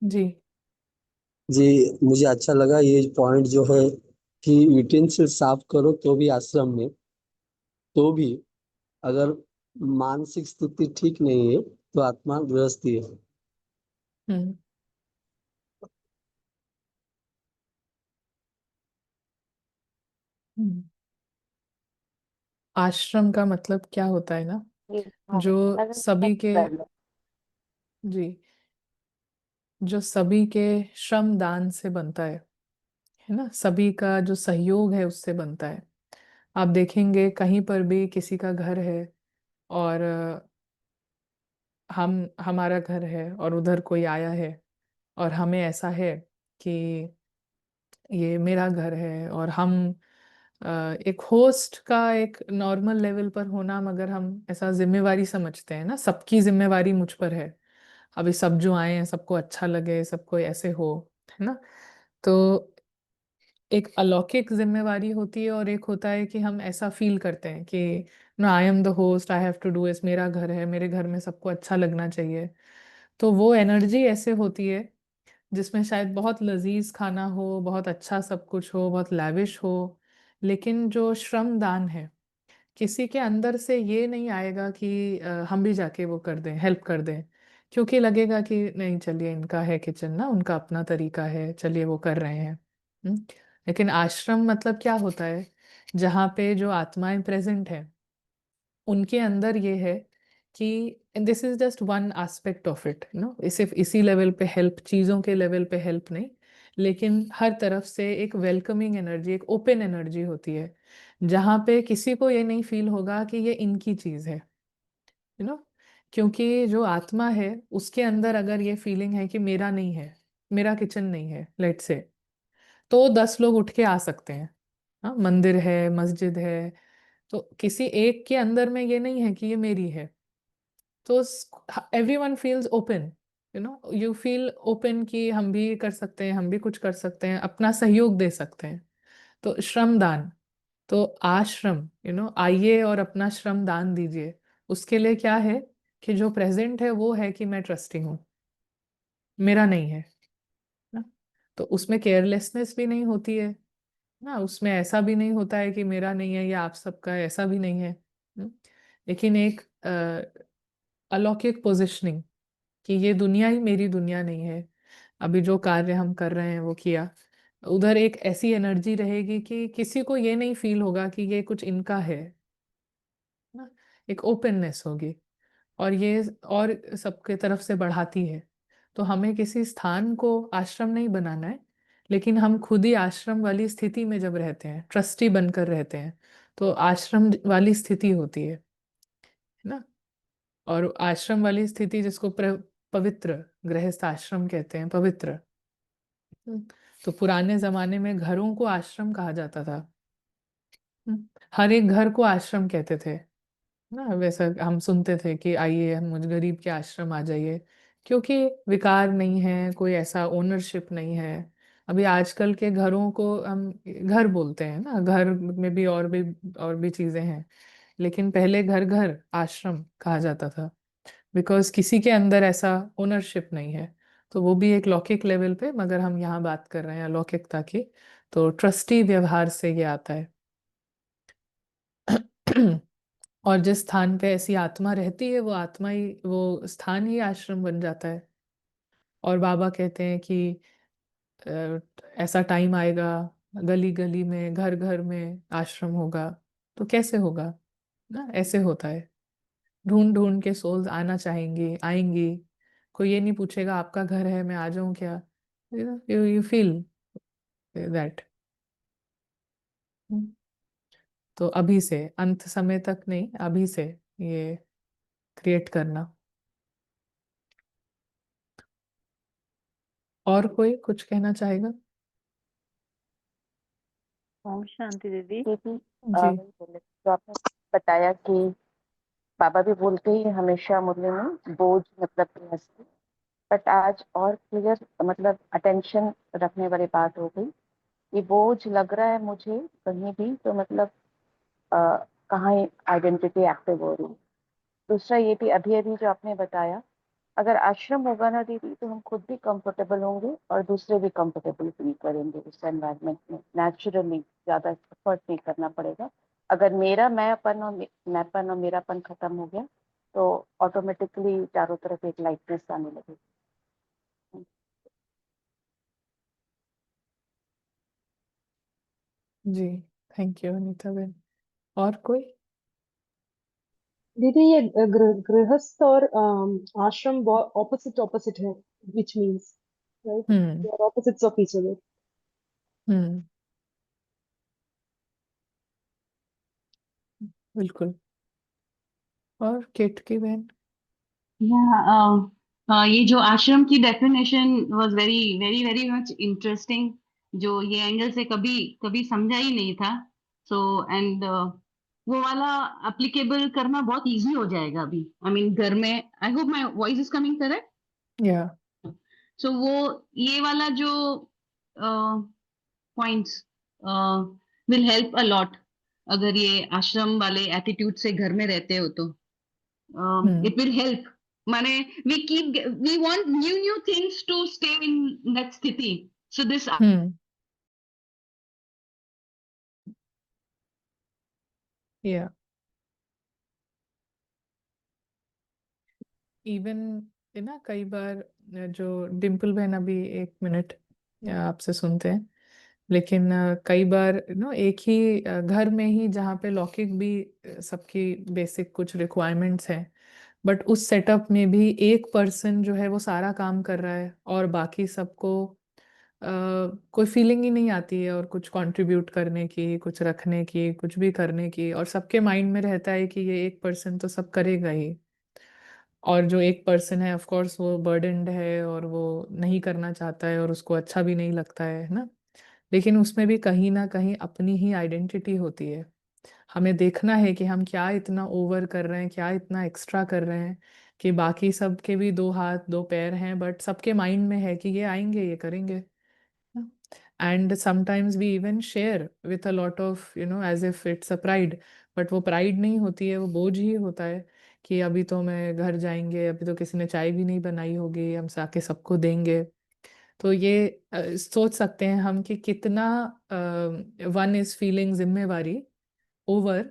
जी। जी, मुझे अच्छा लगा ये पॉइंट जो है कि यूटेंसिल साफ करो तो भी आश्रम में, तो भी अगर मानसिक स्थिति ठीक नहीं है तो आत्मा गृहस्थी है। हम्म। हम्म। आश्रम का मतलब क्या होता है ना, जो सभी के, जी, जो सभी के श्रम दान से बनता है ना, सभी का जो सहयोग है उससे बनता है। आप देखेंगे कहीं पर भी किसी का घर है, और हम हमारा घर है और उधर कोई आया है, और हमें ऐसा है कि ये मेरा घर है, और हम अ, एक होस्ट का एक नॉर्मल लेवल पर होना, मगर हम ऐसा जिम्मेवारी समझते हैं ना, सबकी जिम्मेवारी मुझ पर है, अभी सब जो आए हैं सबको अच्छा लगे, सबको ऐसे हो, है ना। तो एक अलौकिक जिम्मेवारी होती है, और एक होता है कि हम ऐसा फील करते हैं कि no, I am the host, I have to do this, मेरा घर है, मेरे घर में सबको अच्छा लगना चाहिए। तो वो एनर्जी ऐसे होती है जिसमें शायद बहुत लजीज खाना हो, बहुत अच्छा सब कुछ हो, बहुत लैविश हो, लेकिन जो श्रम दान है, किसी के अंदर से ये नहीं आएगा कि हम भी जाके वो कर दें, हेल्प कर दें, क्योंकि लगेगा कि नहीं, चलिए इनका है किचन ना, उनका अपना तरीका है, चलिए वो कर रहे हैं। हम्म? लेकिन आश्रम मतलब क्या होता है, जहाँ पे जो आत्माएं प्रेजेंट है, उनके अंदर ये है कि this is just one aspect of it, सिर्फ इसी लेवल पे हेल्प, चीज़ों के लेवल पे हेल्प नहीं, लेकिन हर तरफ से एक वेलकमिंग एनर्जी, एक ओपन एनर्जी होती है, जहाँ पे किसी को ये नहीं फील होगा कि ये इनकी चीज़ है, क्योंकि जो आत्मा है उसके अंदर अगर ये फीलिंग है कि मेरा नहीं है, मेरा किचन नहीं है, लेट से, तो 10 लोग उठ के आ सकते हैं। हाँ, मंदिर है, मस्जिद है, तो किसी एक के अंदर में ये नहीं है कि ये मेरी है, तो everyone feels open, you feel open कि हम भी कर सकते हैं, हम भी कुछ कर सकते हैं, अपना सहयोग दे सकते हैं। तो श्रमदान, तो आश्रम, आइए और अपना श्रम दान दीजिए। उसके लिए क्या है कि जो प्रेजेंट है वो है कि मैं ट्रस्टी हूँ, मेरा नहीं है ना। तो उसमें केयरलेसनेस भी नहीं होती है ना, उसमें ऐसा भी नहीं होता है कि मेरा नहीं है या आप सबका है, ऐसा भी नहीं है। लेकिन एक अलौकिक पोजिशनिंग कि ये दुनिया ही मेरी दुनिया नहीं है, अभी जो कार्य हम कर रहे हैं वो किया, उधर एक ऐसी एनर्जी रहेगी कि किसी को ये नहीं फील होगा कि ये कुछ इनका है ना, एक ओपननेस होगी, और ये और सबके तरफ से बढ़ाती है। तो हमें किसी स्थान को आश्रम नहीं बनाना है, लेकिन हम खुद ही आश्रम वाली स्थिति में जब रहते हैं, ट्रस्टी बनकर रहते हैं, तो आश्रम वाली स्थिति होती है ना। और आश्रम वाली स्थिति जिसको पवित्र गृहस्थ आश्रम कहते हैं, पवित्र। हम्म, तो पुराने जमाने में घरों को आश्रम कहा जाता था। हर एक घर को आश्रम कहते थे ना, वैसा हम सुनते थे कि आइए हम मुझ गरीब के आश्रम आ जाइए, क्योंकि विकार नहीं है, कोई ऐसा ओनरशिप नहीं है। अभी आजकल के घरों को हम घर बोलते हैं ना, घर में भी और भी चीजें हैं, लेकिन पहले घर घर आश्रम कहा जाता था, बिकॉज किसी के अंदर ऐसा ओनरशिप नहीं है। तो वो भी एक लौकिक लेवल पे, मगर हम यहाँ बात कर रहे हैं अलौकिकता की, तो ट्रस्टी व्यवहार से ये आता है। और जिस स्थान पे ऐसी आत्मा रहती है, वो आत्मा ही, वो स्थान ही आश्रम बन जाता है। और बाबा कहते हैं कि अ, ऐसा टाइम आएगा, गली गली में, घर घर में आश्रम होगा। तो कैसे होगा ना? ऐसे होता है, ढूंढ ढूंढ के सोल्स आना चाहेंगी, आएंगी। कोई ये नहीं पूछेगा आपका घर है, मैं आ जाऊं क्या? You feel that. तो अभी से, अंत समय तक नहीं, अभी से ये क्रिएट करना। और कोई कुछ कहना चाहेगा? ओम शांति दीदी। जी। वही बोले तो आपने बताया कि बाबा भी बोलते ही हमेशा मुरली में बोझ मतलब गृहस्थी, बट आज और क्लियर मतलब अटेंशन रखने वाली बात हो गई। ये बोझ लग रहा है मुझे कहीं भी तो मतलब कहाँ आइडेंटिटी एक्टिव हो रही है। दूसरा ये भी अभी अभी जो आपने बताया, अगर आश्रम होगा ना दीदी तो हम खुद भी कंफर्टेबल होंगे और दूसरे भी कंफर्टेबल फील करेंगे उस एनवायरनमेंट में। नेचुरली ज्यादा एफर्ट नहीं करना पड़ेगा। अगर मेरा मैंपन और मेरापन खत्म हो गया तो ऑटोमेटिकली चारों तरफ एक लाइटनेस आने लगेगी। जी, थैंक यू अनीता बेन। और कोई? दीदी ये गृहस्थ और आश्रम ऑपोजिट ऑपोजिट है, which means right, they are opposites of each other. Hmm, बिल्कुल। और केतकी बहन? ये जो आश्रम की definition was very very very much interesting, जो ये एंगल से कभी कभी समझा ही नहीं था। सो एंड वो वाला एप्लीकेबल करना बहुत इजी हो जाएगा अभी। आई मीन घर में, I hope my voice is coming correct. या सो वो ये वाला जो points will help a lot अगर ये आश्रम वाले एटीट्यूड से घर में रहते हो तो। It will help. माने we want new things to stay in that स्थिति. So this या इवन ना कई बार जो डिम्पल बहन, अभी एक मिनट आपसे सुनते हैं। लेकिन कई बार एक ही घर में ही, जहाँ पे लौकिक भी सबकी बेसिक कुछ रिक्वायरमेंट्स हैं, बट उस सेटअप में भी एक पर्सन जो है वो सारा काम कर रहा है और बाकी सबको कोई फीलिंग ही नहीं आती है और कुछ कंट्रीब्यूट करने की, कुछ रखने की, कुछ भी करने की। और सबके माइंड में रहता है कि ये एक पर्सन तो सब करेगा ही। और जो एक पर्सन है, ऑफ कोर्स वो बर्डनड है और वो नहीं करना चाहता है और उसको अच्छा भी नहीं लगता है ना। लेकिन उसमें भी कहीं ना कहीं अपनी ही आइडेंटिटी होती है। हमें देखना है कि हम क्या इतना ओवर कर रहे हैं, क्या इतना एक्स्ट्रा कर रहे हैं, कि बाकी सबके भी दो हाथ दो पैर हैं, बट सबके माइंड में है कि ये आएंगे, ये करेंगे। And sometimes we even share with a lot of as if it's a pride, but वो प्राइड नहीं होती है, वो बोझ ही होता है कि अभी तो मैं घर जाएंगे, अभी तो किसी ने चाय भी नहीं बनाई होगी, हम आके सबको देंगे। तो ये सोच सकते हैं हम कि कितना वन इज फीलिंग जिम्मेवारी ओवर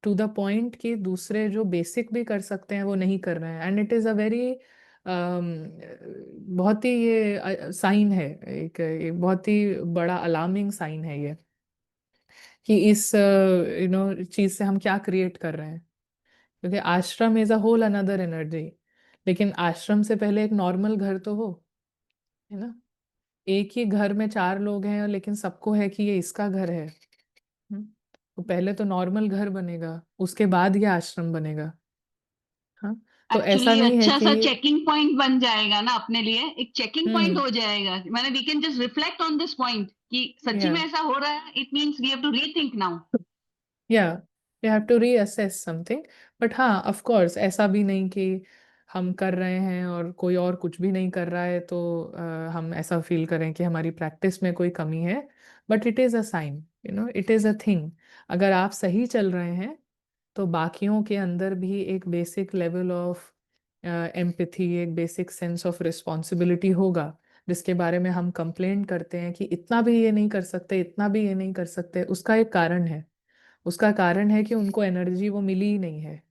टू द पॉइंट कि दूसरे जो बेसिक भी कर सकते हैं वो नहीं कर रहे हैं। And it is a very बहुत ही ये साइन है, एक बहुत ही बड़ा अलार्मिंग साइन है ये, कि इस चीज से हम क्या क्रिएट कर रहे हैं। क्योंकि ashram is a whole another energy. लेकिन आश्रम से पहले एक नॉर्मल घर तो हो, है ना। एक ही घर में चार लोग हैं लेकिन सबको है कि ये इसका घर है। तो पहले तो नॉर्मल घर बनेगा, उसके बाद ये आश्रम बनेगा। हाँ, तो ऐसा एक्चुअली नहीं है अच्छा कि सा चेकिंग पॉइंट बन जाएगा ना अपने लिए, एक चेकिंग पॉइंट हम्म हो जाएगा। मैंने we can just reflect on this point कि सच्ची या में ऐसा हो रहा है। It means we have to rethink now. या you have to reassess something. But हाँ, ऑफ कोर्स ऐसा भी नहीं कि हम कर रहे हैं और कोई और कुछ भी नहीं कर रहा है तो हम ऐसा फील करें कि हमारी प्रैक्टिस में कोई कमी है। But it is a sign, it is a thing. अगर आप सही चल रहे हैं तो बाकियों के अंदर भी एक बेसिक लेवल ऑफ एम्पैथी, एक बेसिक सेंस ऑफ रिस्पॉन्सिबिलिटी होगा। जिसके बारे में हम कंप्लेंट करते हैं कि इतना भी ये नहीं कर सकते, इतना भी ये नहीं कर सकते, उसका एक कारण है। उसका कारण है कि उनको एनर्जी वो मिली ही नहीं है।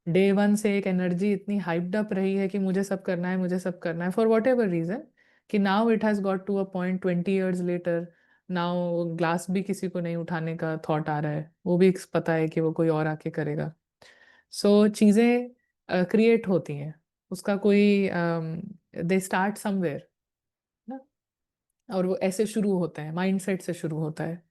डे वन से एक एनर्जी इतनी हाइप्ड अप रही है कि मुझे सब करना है, मुझे सब करना है, फॉर वॉट एवर रीजन, कि now it has got to a point 20 years later, now glass भी किसी को नहीं उठाने का थॉट आ रहा है, वो भी पता है कि वो कोई और आके करेगा। सो चीज़ें क्रिएट होती हैं, उसका कोई दे स्टार्ट समवेयर ना, और वो ऐसे शुरू होते हैं, माइंडसेट से शुरू होता है।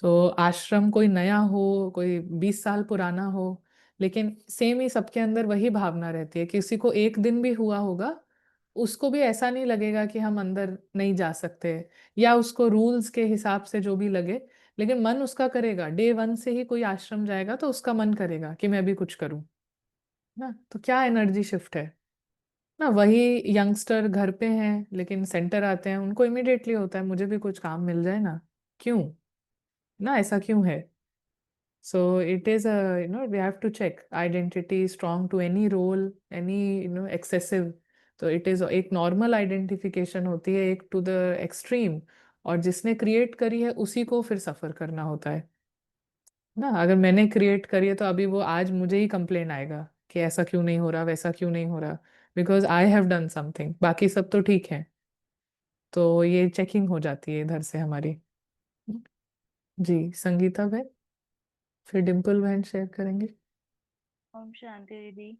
तो आश्रम कोई नया हो, कोई 20 साल पुराना हो, लेकिन सेम ही सबके अंदर वही भावना रहती है। किसी को एक दिन भी हुआ होगा, उसको भी ऐसा नहीं लगेगा कि हम अंदर नहीं जा सकते, या उसको रूल्स के हिसाब से जो भी लगे, लेकिन मन उसका करेगा। डे वन से ही कोई आश्रम जाएगा तो उसका मन करेगा कि मैं भी कुछ करूं ना। तो क्या एनर्जी शिफ्ट है ना। वही यंगस्टर घर पे हैं लेकिन सेंटर आते हैं, उनको इमिडिएटली होता है मुझे भी कुछ काम मिल जाए ना, क्यों ना, ऐसा क्यों है। So it is a, we have to check identity strong to any role, any, excessive. तो it is एक normal identification होती है, एक to the extreme, और जिसने क्रिएट करी है उसी को फिर सफर करना होता है ना। अगर मैंने क्रिएट करी है तो अभी वो आज मुझे ही कंप्लेन आएगा कि ऐसा क्यों नहीं हो रहा, वैसा क्यों नहीं हो रहा, because I have done something, बाकी सब तो ठीक है। तो ये चेकिंग हो जाती है इधर से हमारी। जी संगीता बहन, फिर डिम्पल बहन शेयर करेंगे। ओम शांति दीदी।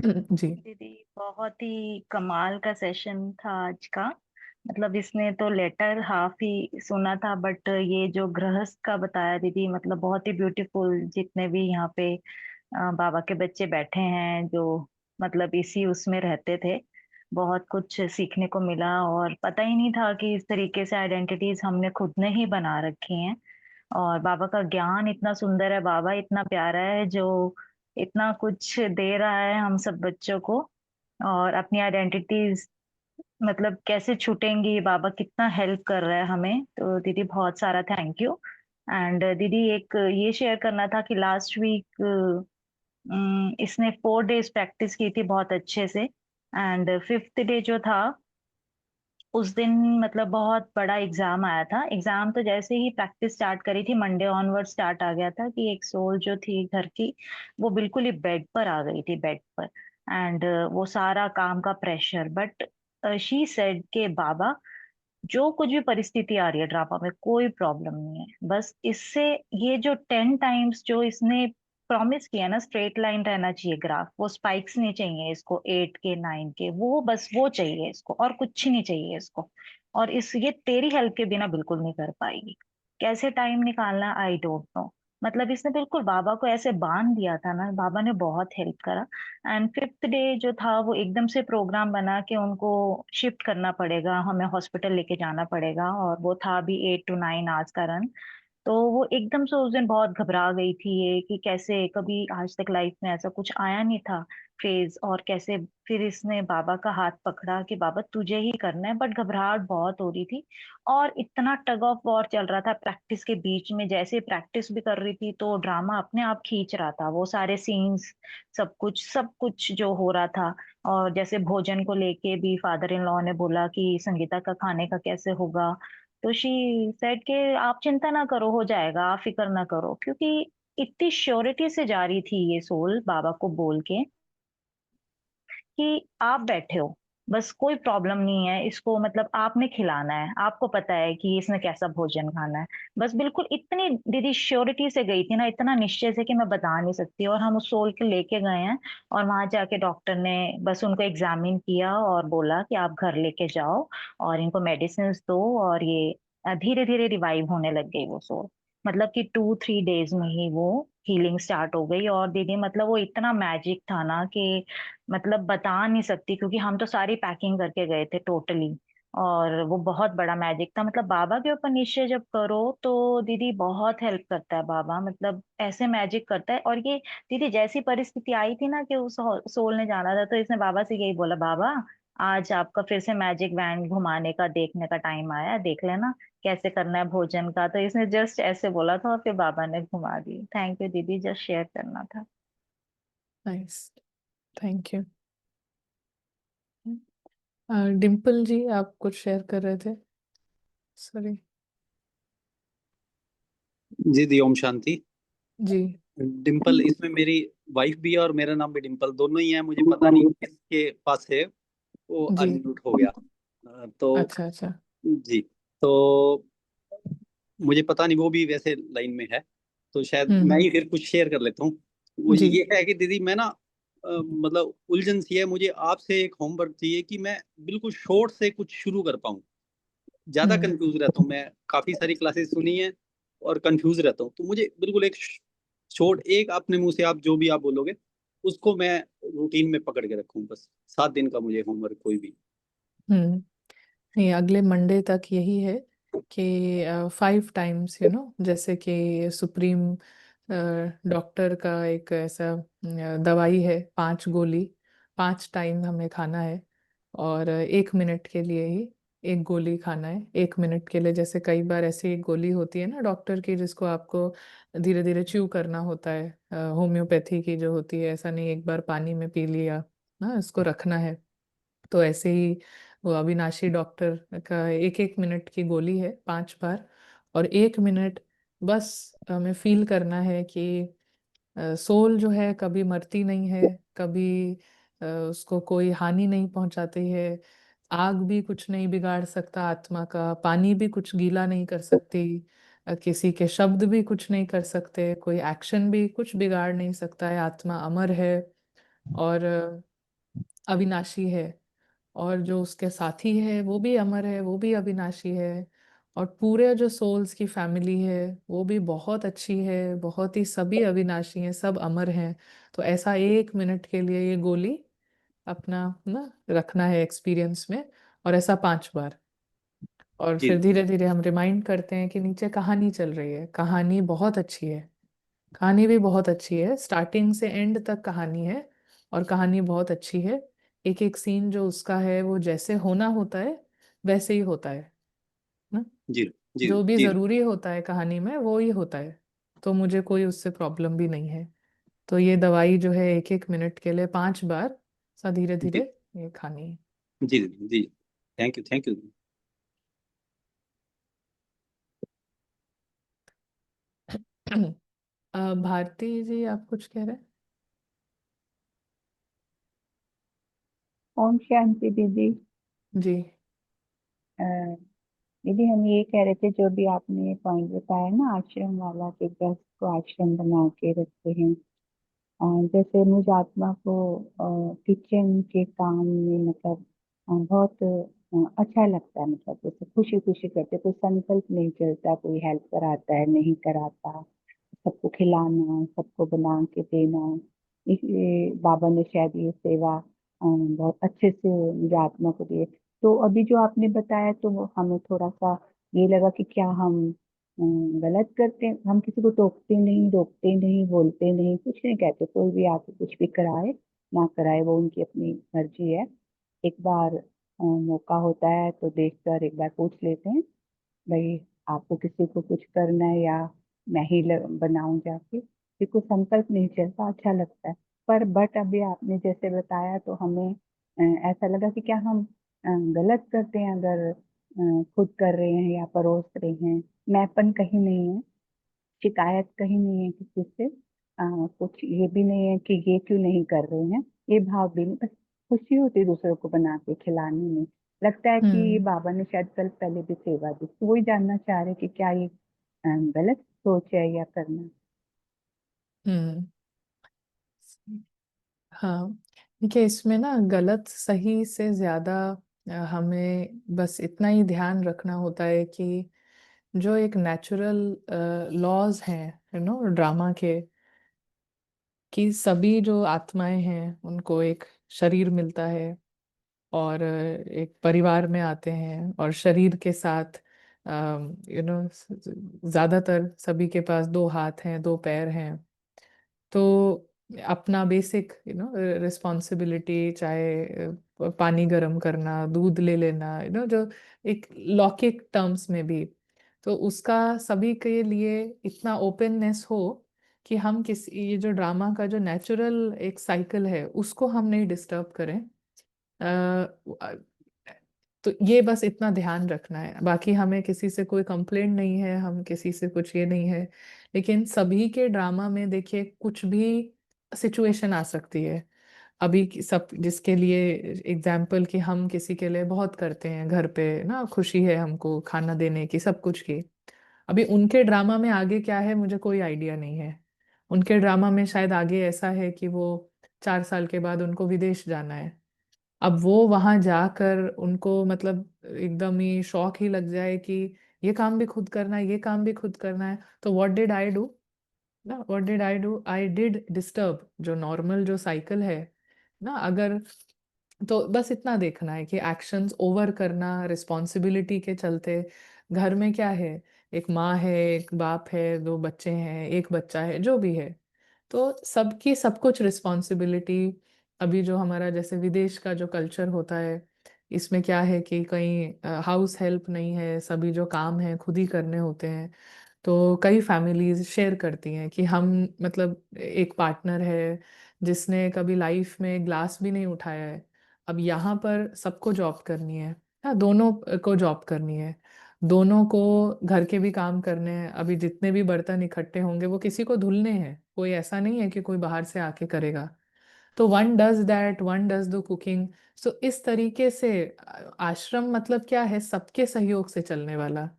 जी दीदी बहुत ही कमाल का सेशन था आज का। मतलब इसने तो लेटर हाफ ही सुना था, बट ये जो गृहस्थ का बताया दीदी, मतलब बहुत ही ब्यूटीफुल। जितने भी यहाँ पे बाबा के बच्चे बैठे हैं जो मतलब इसी उसमें रहते थे, बहुत कुछ सीखने को मिला। और पता ही नहीं था कि इस तरीके से आइडेंटिटीज हमने खुद ने ही बना रखी हैं। और बाबा का ज्ञान इतना सुंदर है, बाबा इतना प्यारा है जो इतना कुछ दे रहा है हम सब बच्चों को। और अपनी आइडेंटिटीज मतलब कैसे छूटेंगी, बाबा कितना हेल्प कर रहा है हमें। तो दीदी बहुत सारा थैंक यू। एंड दीदी एक ये शेयर करना था कि लास्ट वीक इसने 4 days प्रैक्टिस की थी बहुत अच्छे से। एंड 5th डे जो था उस दिन मतलब बहुत बड़ा एग्जाम आया था। एग्जाम तो जैसे ही प्रैक्टिस स्टार्ट करी थी, मंडे ऑनवर्ड स्टार्ट आ गया था कि एक सोल जो थी घर की, वो बिल्कुल ही बेड पर आ गई थी, बेड पर। एंड वो सारा काम का प्रेशर, बट शी सेड के बाबा जो कुछ भी परिस्थिति आ रही है ड्रामा में कोई प्रॉब्लम नहीं है, बस इससे ये जो 10 times जो इसने प्रॉमिस किया ना, स्ट्रेट लाइन रहना चाहिए ग्राफ, वो स्पाइक्स नहीं चाहिए इसको 8 के 9 के, वो बस वो चाहिए इसको और कुछ नहीं चाहिए इसको। और इस ये तेरी हेल्प के बिना बिल्कुल नहीं कर पाएगी। कैसे टाइम निकालना आई डोंट नो। मतलब इसने बिल्कुल बाबा को ऐसे बांध दिया था ना, बाबा ने बहुत हेल्प करा। एंड 5th डे जो था वो एकदम से प्रोग्राम बना कि उनको शिफ्ट करना पड़ेगा, हमें हॉस्पिटल लेके जाना पड़ेगा, और वो था भी 8 to 9 hours का रन। तो वो एकदम से उस दिन बहुत घबरा गई थी ये कि कैसे, कभी आज तक लाइफ में ऐसा कुछ आया नहीं था फेज, और कैसे। फिर इसने बाबा का हाथ पकड़ा कि बाबा तुझे ही करना है, बट घबराहट बहुत हो रही थी। और इतना टग ऑफ वॉर चल रहा था प्रैक्टिस के बीच में, जैसे प्रैक्टिस भी कर रही थी तो ड्रामा अपने आप खींच रहा था, वो सारे सीन्स, सब कुछ जो हो रहा था। और जैसे भोजन को लेके भी फादर इन लॉ ने बोला कि संगीता का खाने का कैसे होगा, तो शी सेड के आप चिंता ना करो, हो जाएगा, आप फिक्र ना करो। क्योंकि इतनी श्योरिटी से जा रही थी ये सोल बाबा को बोल के कि आप बैठे हो, बस कोई प्रॉब्लम नहीं है इसको, मतलब आपने खिलाना है, आपको पता है कि इसने कैसा भोजन खाना है। बस बिल्कुल इतनी दीदी श्योरिटी से गई थी ना, इतना निश्चय से कि मैं बता नहीं सकती। और हम उस सोल के लेके गए हैं, और वहां जाके डॉक्टर ने बस उनको एग्जामिन किया और बोला कि आप घर लेके जाओ और इनको मेडिसिन दो, और ये धीरे धीरे रिवाइव होने लग गई वो सोल। मतलब कि 2-3 days में ही वो हीलिंग स्टार्ट हो गई। और दीदी मतलब वो इतना मैजिक था ना कि मतलब बता नहीं सकती, क्योंकि हम तो सारी पैकिंग करके गए थे टोटली। और वो बहुत बड़ा मैजिक था। मतलब बाबा के ऊपर निश्चय जब करो तो दीदी बहुत हेल्प करता है बाबा, मतलब ऐसे मैजिक करता है। और ये दीदी जैसी परिस्थिति आई थी ना कि उस सोल ने जाना था, तो इसने बाबा से यही बोला, बाबा आज आपका फिर से मैजिक वैन घुमाने का देखने का टाइम आया है, देख लेना कैसे करना है भोजन का। तो इसने जस्ट ऐसे बोला था और फिर बाबा ने घुमा दी। थैंक यू दीदी, जस्ट शेयर करना था। Nice, thank you. Dimple ji, आप कुछ शेयर कर रहे थे? सॉरी। जी दी, ओम शांति। जी डिम्पल, इसमें मेरी वाइफ भी है और मेरा नाम भी डिम्पल, दोनों ही है। मुझे पता नहीं किसके पास है, वो जी। अनम्यूट हो गया। तो अच्छा अच्छा। जी, तो मुझे पता नहीं, वो भी वैसे लाइन में है, तो शायद मैं ही फिर कुछ शेयर कर लेता हूँ। वो जी। ये है कि दीदी, मैं ना मतलब उलझन सी है मुझे, आपसे एक होमवर्क चाहिए कि मैं बिल्कुल शॉर्ट से कुछ शुरू कर पाऊँ। ज्यादा हम्म कंफ्यूज रहता हूँ मैं, काफी सारी क्लासेस सुनी है और कंफ्यूज रहता हूँ, तो मुझे बिल्कुल एक शॉर्ट, एक अपने मुंह से आप जो भी आप बोलोगे उसको मैं रूटीन में पकड़ के रखूँ, बस 7 दिन का मुझे होमवर्क कोई भी। हम्म नहीं, अगले मंडे तक यही है कि 5 टाइम्स, जैसे कि सुप्रीम डॉक्टर का एक ऐसा दवाई है, 5 गोली 5 टाइम हमें खाना है। और 1 मिनट के लिए ही एक गोली खाना है, 1 मिनट के लिए। जैसे कई बार ऐसी एक गोली होती है ना डॉक्टर की, जिसको आपको धीरे धीरे च्यू करना होता है। होम्योपैथी की जो होती है, ऐसा नहीं एक बार पानी में पी लिया ना, इसको रखना है। तो ऐसे ही वो अविनाशी डॉक्टर का 1-1 मिनट की गोली है, 5 बार। और 1 मिनट बस हमें फील करना है कि सोल जो है कभी मरती नहीं है, कभी उसको कोई हानि नहीं पहुंचाती है। आग भी कुछ नहीं बिगाड़ सकता आत्मा का, पानी भी कुछ गीला नहीं कर सकती, किसी के शब्द भी कुछ नहीं कर सकते, कोई एक्शन भी कुछ बिगाड़ नहीं सकता है। आत्मा अमर है और अविनाशी है। और जो उसके साथी है वो भी अमर है, वो भी अविनाशी है। और पूरे जो सोल्स की फैमिली है वो भी बहुत अच्छी है, बहुत ही सभी अविनाशी हैं, सब अमर हैं। तो ऐसा 1 मिनट के लिए ये गोली अपना ना रखना है एक्सपीरियंस में, और ऐसा 5 बार। और जी फिर धीरे धीरे हम रिमाइंड करते हैं कि नीचे कहानी चल रही है, कहानी बहुत अच्छी है, कहानी भी बहुत अच्छी है, स्टार्टिंग से एंड तक कहानी है। और कहानी बहुत अच्छी है। एक एक सीन जो उसका है वो जैसे होना होता है वैसे ही होता है ना। जी जी जो भी जी जरूरी होता है कहानी में वो ही होता है। तो मुझे कोई उससे प्रॉब्लम भी नहीं है। तो ये दवाई जो है 1-1 मिनट के लिए 5 बार सा धीरे धीरे जी ये खानी है। जी जी। Thank you, thank you. Bharti ji, आप कुछ कह रहे ओम शांति दीदी। हैं? जी। अ, दीदी हम ये कह रहे थे, जो भी आपने पॉइंट बताया ना आश्रम वाला, कि गृहस्थ को आश्रम बना के रखते हैं। जैसे मुझ आत्मा को किचन के काम में मतलब बहुत अच्छा लगता है। मतलब जैसे खुशी खुशी करते, कोई संकल्प नहीं चलता, कोई हेल्प कराता है नहीं कराता, सबको खिलाना, सबको बना के देना। इसलिए बाबा ने शायद ये सेवा बहुत अच्छे से मुझे आत्मा को दी है। तो अभी जो आपने बताया तो वो हमें थोड़ा सा ये लगा कि क्या हम गलत करते हैं। हम किसी को टोकते नहीं, रोकते नहीं, बोलते नहीं, कुछ नहीं कहते। कोई भी आके कुछ भी कराए ना कराए वो उनकी अपनी मर्जी है। एक बार मौका होता है तो देखकर एक बार पूछ लेते हैं, भाई आपको किसी को कुछ करना है या मैं ही बनाऊं जाके। किसी को संकल्प नहीं चलता, अच्छा लगता है। पर बट अभी आपने जैसे बताया तो हमें ऐसा लगा कि क्या हम गलत करते हैं अगर खुद कर रहे हैं या परोस रहे हैं। मैंपन कहीं नहीं है, शिकायत कहीं नहीं है किसी से। कुछ ये भी नहीं है कि ये क्यों नहीं कर रहे हैं, ये भाव भी नहीं। बस खुशी होती है दूसरों को बना के खिलाने में। लगता है कि ये हम्म बाबा ने शायद कल पहले भी सेवा दी, तो वही जानना चाह रहे कि क्या ये गलत सोच है या करना। हम्म हाँ, देखिए इसमें ना गलत सही से ज्यादा हमें बस इतना ही ध्यान रखना होता है कि जो एक नेचुरल लॉज हैं ड्रामा के, कि सभी जो आत्माएं हैं उनको एक शरीर मिलता है और एक परिवार में आते हैं, और शरीर के साथ ज्यादातर सभी के पास 2 हाथ हैं, 2 पैर हैं। तो अपना बेसिक रिस्पॉन्सिबिलिटी, चाहे पानी गर्म करना, दूध ले लेना, जो एक लौकिक टर्म्स में भी, तो उसका सभी के लिए इतना ओपननेस हो कि हम किसी ये जो ड्रामा का जो नेचुरल एक साइकिल है उसको हम नहीं डिस्टर्ब करें। तो ये बस इतना ध्यान रखना है, बाकी हमें किसी से कोई कंप्लेंट नहीं है, हम किसी से कुछ ये नहीं है। लेकिन सभी के ड्रामा में देखिए कुछ भी सिचुएशन आ सकती है। अभी सब जिसके लिए एग्जाम्पल कि हम किसी के लिए बहुत करते हैं घर पे ना, खुशी है हमको खाना देने की, सब कुछ की। अभी उनके ड्रामा में आगे क्या है मुझे कोई आइडिया नहीं है। उनके ड्रामा में शायद आगे ऐसा है कि वो 4 साल के बाद उनको विदेश जाना है। अब वो वहां जाकर उनको मतलब एकदम ही शौक ही लग जाए कि ये काम भी खुद करना है, ये काम भी खुद करना है। तो व्हाट डिड आई डू ना, what did I do, I did disturb जो नॉर्मल जो साइकिल है ना। अगर तो बस इतना देखना है कि एक्शंस ओवर करना रिस्पॉन्सिबिलिटी के चलते। घर में क्या है, एक माँ है, एक बाप है, 2 बच्चे हैं, एक बच्चा है, जो भी है, तो सबकी सब कुछ रिस्पॉन्सिबिलिटी। अभी जो हमारा जैसे विदेश का जो कल्चर होता है, इसमें क्या है कि कहीं हाउस हेल्प नहीं है, सभी जो काम है खुद ही करने होते हैं। तो कई फैमिलीज शेयर करती हैं कि हम मतलब एक पार्टनर है जिसने कभी लाइफ में ग्लास भी नहीं उठाया है। अब यहाँ पर सबको जॉब करनी है, हाँ दोनों को जॉब करनी है, दोनों को घर के भी काम करने हैं। अभी जितने भी बर्तन इकट्ठे होंगे वो किसी को धुलने हैं, कोई ऐसा नहीं है कि कोई बाहर से आके करेगा। तो one does that, one does the cooking. So इस तरीके से आश्रम मतलब क्या है, सबके सहयोग से चलने वाला।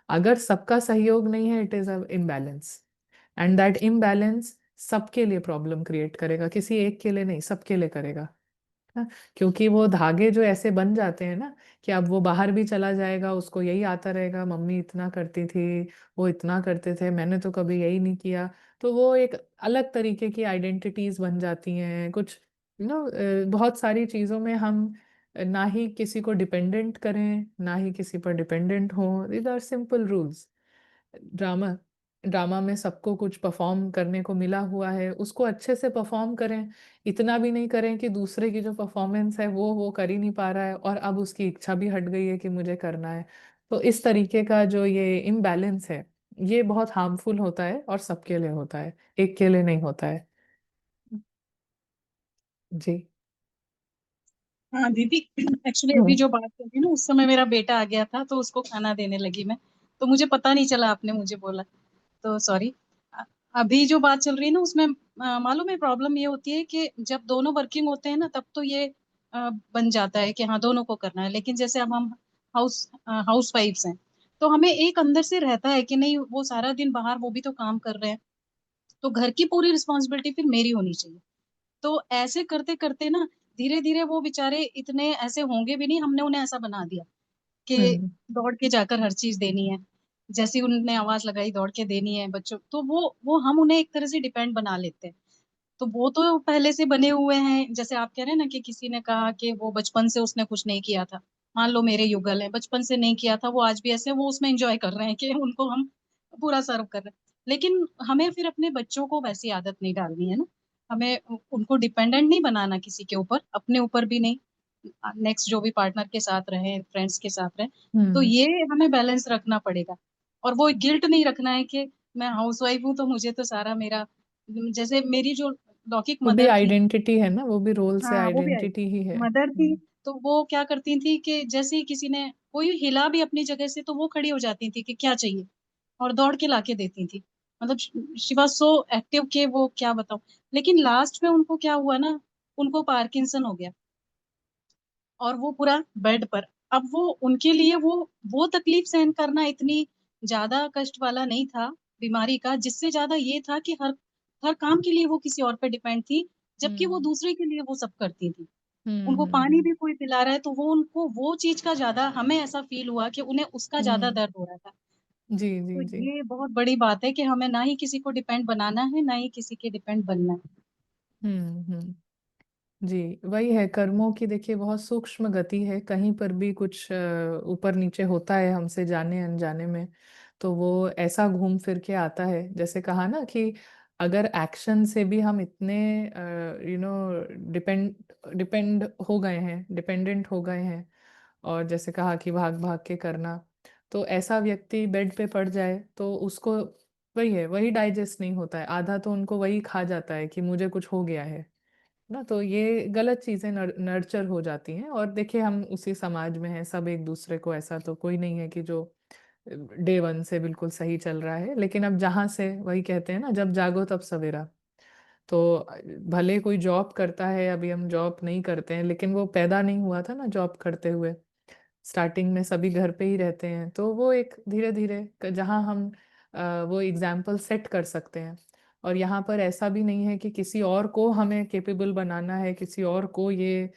अगर सबका सहयोग नहीं है, it is a imbalance, and that imbalance सबके लिए प्रॉब्लम क्रिएट करेगा, किसी एक के लिए नहीं, सबके लिए करेगा। हाँ, क्योंकि वो धागे जो ऐसे बन जाते हैं ना कि अब वो बाहर भी चला जाएगा, उसको यही आता रहेगा, मम्मी इतना करती थी, वो इतना करते थे, मैंने तो कभी यही नहीं किया। तो वो एक अलग तरीके की आइडेंटिटीज बन जाती हैं कुछ, बहुत सारी चीज़ों में हम ना ही किसी को डिपेंडेंट करें, ना ही किसी पर डिपेंडेंट हो। These are simple rules. Drama drama में सबको कुछ परफॉर्म करने को मिला हुआ है, उसको अच्छे से परफॉर्म करें। इतना भी नहीं करें कि दूसरे की जो परफॉर्मेंस है वो कर ही नहीं पा रहा है और अब उसकी इच्छा भी हट गई है कि मुझे करना है। तो इस तरीके का जो ये इम्बैलेंस है, ये बहुत हार्मफुल होता है और सबके लिए होता है, एक के लिए नहीं होता है। जी। हाँ दीदी, एक्चुअली अभी हम्म। जो बात कर रही ना, उस समय मेरा बेटा आ गया था तो उसको खाना देने लगी मैं, तो मुझे पता नहीं चला आपने मुझे बोला, तो सॉरी। अभी जो बात चल रही है ना उसमें मालूम है प्रॉब्लम ये होती है कि जब दोनों वर्किंग होते हैं ना तब तो ये बन जाता है कि हाँ दोनों को करना है। लेकिन जैसे अब हम हाउस वाइफ्स हैं, तो हमें एक अंदर से रहता है कि नहीं, वो सारा दिन बाहर वो भी तो काम कर रहे हैं, तो घर की पूरी रिस्पॉन्सिबिलिटी फिर मेरी होनी चाहिए। तो ऐसे करते करते ना धीरे धीरे वो बेचारे इतने ऐसे होंगे भी नहीं, हमने उन्हें ऐसा बना दिया कि हम्म। दौड़ के जाकर हर चीज देनी है, जैसी उन्होंने आवाज लगाई दौड़ के देनी है बच्चों, तो वो हम उन्हें एक तरह से डिपेंड बना लेते हैं। तो वो तो पहले से बने हुए हैं, जैसे आप कह रहे हैं ना कि किसी ने कहा कि वो बचपन से उसने कुछ नहीं किया था। मान लो मेरे युगल है, बचपन से नहीं किया था, वो आज भी ऐसे वो उसमें एंजॉय कर रहे हैं कि उनको हम पूरा सर्व कर रहे हैं। लेकिन हमें फिर अपने बच्चों को वैसी आदत नहीं डालनी है ना, हमें उनको डिपेंडेंट नहीं बनाना किसी के ऊपर, अपने ऊपर भी नहीं, नेक्स्ट जो भी पार्टनर के साथ रहे, फ्रेंड्स के साथ रहे। तो हम्म। ये हमें बैलेंस रखना पड़ेगा। और वो गिल्ट नहीं रखना है कि मैं हाउस वाइफ हूँ तो मुझे तो सारा मेरा, जैसे मेरी जो लौकिक वो भी मदर थी, आइडेंटिटी है ना, वो भी रोल से हाँ वो भी आई आइडेंटिटी ही है। मदर थी, तो वो क्या करती थी कि जैसे ही किसी ने कोई हिला भी अपनी जगह से तो वो खड़ी हो जाती थी कि क्या चाहिए, और दौड़ के लाके देती थी। मतलब शी वाज सो एक्टिव के वो क्या बताऊं। लेकिन लास्ट में उनको क्या हुआ ना, उनको पार्किंसन हो गया और वो पूरा बेड पर। अब वो उनके लिए वो तकलीफ सहन करना इतनी ज्यादा कष्ट वाला नहीं था बीमारी का, जिससे ज्यादा ये था कि हर हर काम के लिए वो किसी और पे डिपेंड थी, जबकि वो हम्म। दूसरे के लिए वो सब करती थी। हम्म। उनको पानी हम्म। भी कोई पिला रहा है तो वो उनको वो चीज का ज्यादा, हमें ऐसा फील हुआ कि उन्हें उसका ज्यादा हम्म। दर्द हो रहा था। जी तो जी जी। ये बहुत बड़ी बात है कि हमें ना ही किसी को डिपेंड बनाना है, ना ही किसी के डिपेंड बनना है। हम्म। जी, वही है, कर्मों की देखिए बहुत सूक्ष्म गति है, कहीं पर भी कुछ ऊपर नीचे होता है हमसे जाने अनजाने में, तो वो ऐसा घूम फिर के आता है। जैसे कहा ना कि अगर एक्शन से भी हम इतने डिपेंड डिपेंड हो गए हैं, डिपेंडेंट हो गए हैं, और जैसे कहा कि भाग भाग के करना, तो ऐसा व्यक्ति बेड पे पड़ जाए तो उसको वही है, वही डाइजेस्ट नहीं होता है, आधा तो उनको वही खा जाता है कि मुझे कुछ हो गया है। ना। तो ये गलत चीजें नर्चर हो जाती हैं। और देखिए हम उसी समाज में हैं, सब एक दूसरे को, ऐसा तो कोई नहीं है कि जो डे वन से बिल्कुल सही चल रहा है। लेकिन अब जहाँ से, वही कहते हैं ना, जब जागो तब सवेरा। तो भले कोई जॉब करता है, अभी हम जॉब नहीं करते हैं, लेकिन वो पैदा नहीं हुआ था ना जॉब करते हुए। स्टार्टिंग में सभी घर पे ही रहते हैं, तो वो एक धीरे धीरे जहाँ हम वो एग्जाम्पल सेट कर सकते हैं। और यहाँ पर ऐसा भी नहीं है कि किसी और को हमें केपेबल बनाना है, किसी और को ये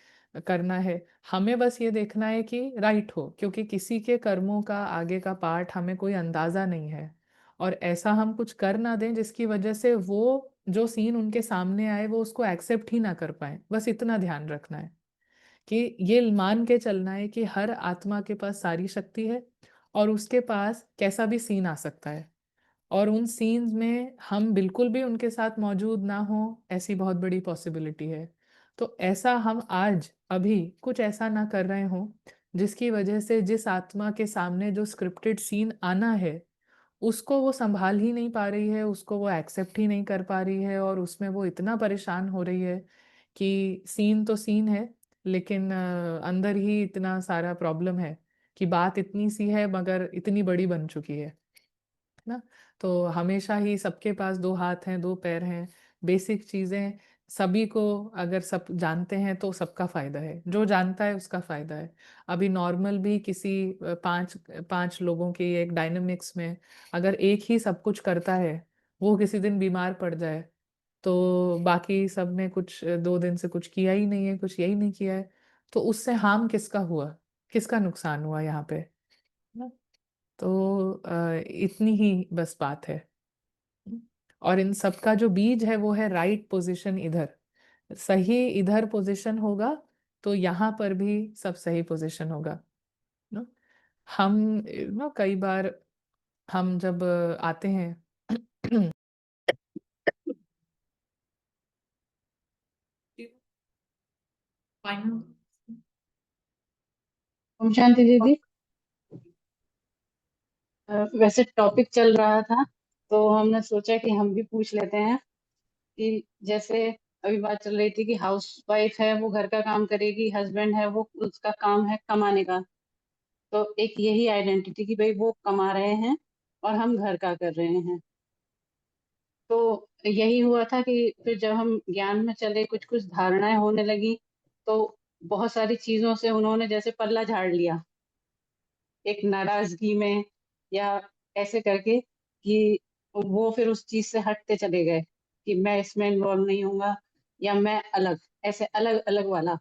करना है। हमें बस ये देखना है कि राइट हो, क्योंकि किसी के कर्मों का आगे का पार्ट हमें कोई अंदाजा नहीं है। और ऐसा हम कुछ कर ना दें जिसकी वजह से वो जो सीन उनके सामने आए वो उसको एक्सेप्ट ही ना कर पाए। बस इतना ध्यान रखना है कि ये मान के चलना है कि हर आत्मा के पास सारी शक्ति है, और उसके पास कैसा भी सीन आ सकता है। और उन सीन्स में हम बिल्कुल भी उनके साथ मौजूद ना हो, ऐसी बहुत बड़ी पॉसिबिलिटी है। तो ऐसा हम आज अभी कुछ ऐसा ना कर रहे हो जिसकी वजह से जिस आत्मा के सामने जो स्क्रिप्टेड सीन आना है उसको वो संभाल ही नहीं पा रही है, उसको वो एक्सेप्ट ही नहीं कर पा रही है, और उसमें वो इतना परेशान हो रही है कि सीन तो सीन है, लेकिन अंदर ही इतना सारा प्रॉब्लम है कि बात इतनी सी है मगर इतनी बड़ी बन चुकी है ना। तो हमेशा ही सबके पास दो हाथ हैं, दो पैर हैं, बेसिक चीजें सभी को अगर सब जानते हैं तो सबका फायदा है, जो जानता है उसका फायदा है। अभी नॉर्मल भी किसी पांच पांच लोगों के एक डायनामिक्स में अगर एक ही सब कुछ करता है, वो किसी दिन बीमार पड़ जाए तो बाकी सब ने कुछ 2 दिन से कुछ किया ही नहीं है, कुछ यही नहीं किया है, तो उससे हार्म किसका हुआ, किसका नुकसान हुआ यहाँ पे ना। तो इतनी ही बस बात है। और इन सब का जो बीज है वो है राइट पोजीशन। इधर सही, इधर पोजीशन होगा तो यहाँ पर भी सब सही पोजीशन होगा ना। हम ना कई बार हम जब आते हैं ओम शांति दीदी। वैसे टॉपिक चल रहा था तो हमने सोचा कि हम भी पूछ लेते हैं कि जैसे अभी बात चल रही थी कि हाउस वाइफ है वो घर का काम करेगी, हस्बैंड है वो उसका काम है कमाने का। तो एक यही आइडेंटिटी कि भाई वो कमा रहे हैं और हम घर का कर रहे हैं। तो यही हुआ था कि फिर जब हम ज्ञान में चले कुछ कुछ धारणाएं होने लगी तो बहुत सारी चीजों से उन्होंने जैसे पल्ला झाड़ लिया एक नाराजगी में या ऐसे करके कि वो फिर उस चीज से हटते चले गए कि मैं इसमें इन्वॉल्व नहीं होऊंगा या मैं अलग, ऐसे अलग अलग वाला।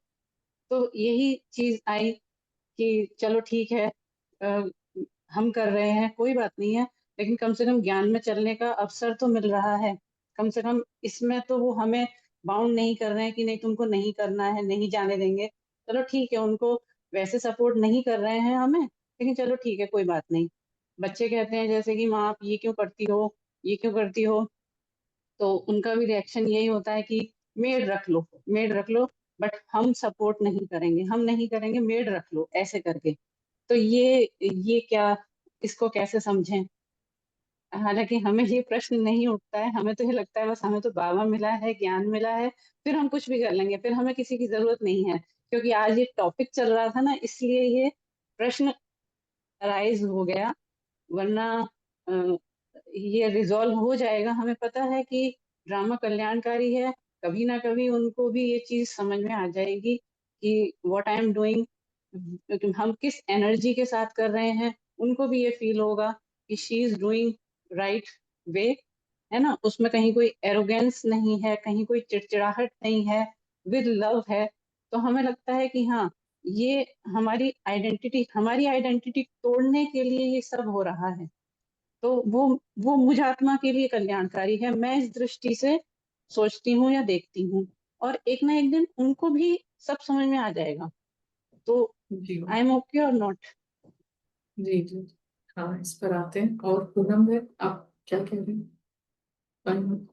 तो यही चीज आई कि चलो ठीक है, अ, हम कर रहे हैं कोई बात नहीं है, लेकिन कम से कम ज्ञान में चलने का अवसर तो मिल रहा है। कम से कम इसमें तो वो हमें बाउंड नहीं कर रहे हैं कि नहीं तुमको नहीं करना है, नहीं जाने देंगे। चलो ठीक है, उनको वैसे सपोर्ट नहीं कर रहे हैं हमें, लेकिन चलो ठीक है कोई बात नहीं। बच्चे कहते हैं जैसे कि माँ आप ये क्यों करती हो, ये क्यों करती हो, तो उनका भी रिएक्शन यही होता है कि मेड रख लो, मेड रख लो, बट हम सपोर्ट नहीं करेंगे, हम नहीं करेंगे, मेड रख लो ऐसे करके। तो ये क्या, इसको कैसे समझें। हालांकि हमें ये प्रश्न नहीं उठता है, हमें तो ये लगता है बस हमें तो बाबा मिला है, ज्ञान मिला है, फिर हम कुछ भी कर लेंगे, फिर हमें किसी की जरूरत नहीं है। क्योंकि आज ये टॉपिक चल रहा था ना, इसलिए ये प्रश्न राइज हो गया। वरना अ, ये रिजॉल्व हो जाएगा। हमें पता है कि ड्रामा कल्याणकारी है, कभी ना कभी उनको भी ये चीज समझ में आ जाएगी कि व्हाट आई एम डूइंग हम किस एनर्जी के साथ कर रहे हैं। उनको भी ये फील होगा कि she is doing right way, है ना, उसमें कहीं कोई एरोगेंस नहीं है, कहीं कोई चिड़चिड़ाहट नहीं है, विद लव है। तो हमें लगता है कि हाँ, ये हमारी आइडेंटिटी तोड़ने के लिए ये सब हो रहा है। तो वो मुझ आत्मा के लिए कल्याणकारी है, मैं इस दृष्टि से सोचती हूँ या देखती हूँ। और एक ना एक दिन उनको भी सब समझ में आ जाएगा। तो जी आई एम ओके और नॉट। जी जी। हाँ, इस पर आते हैं। और पूनम है, आप क्या कह रहे हैं?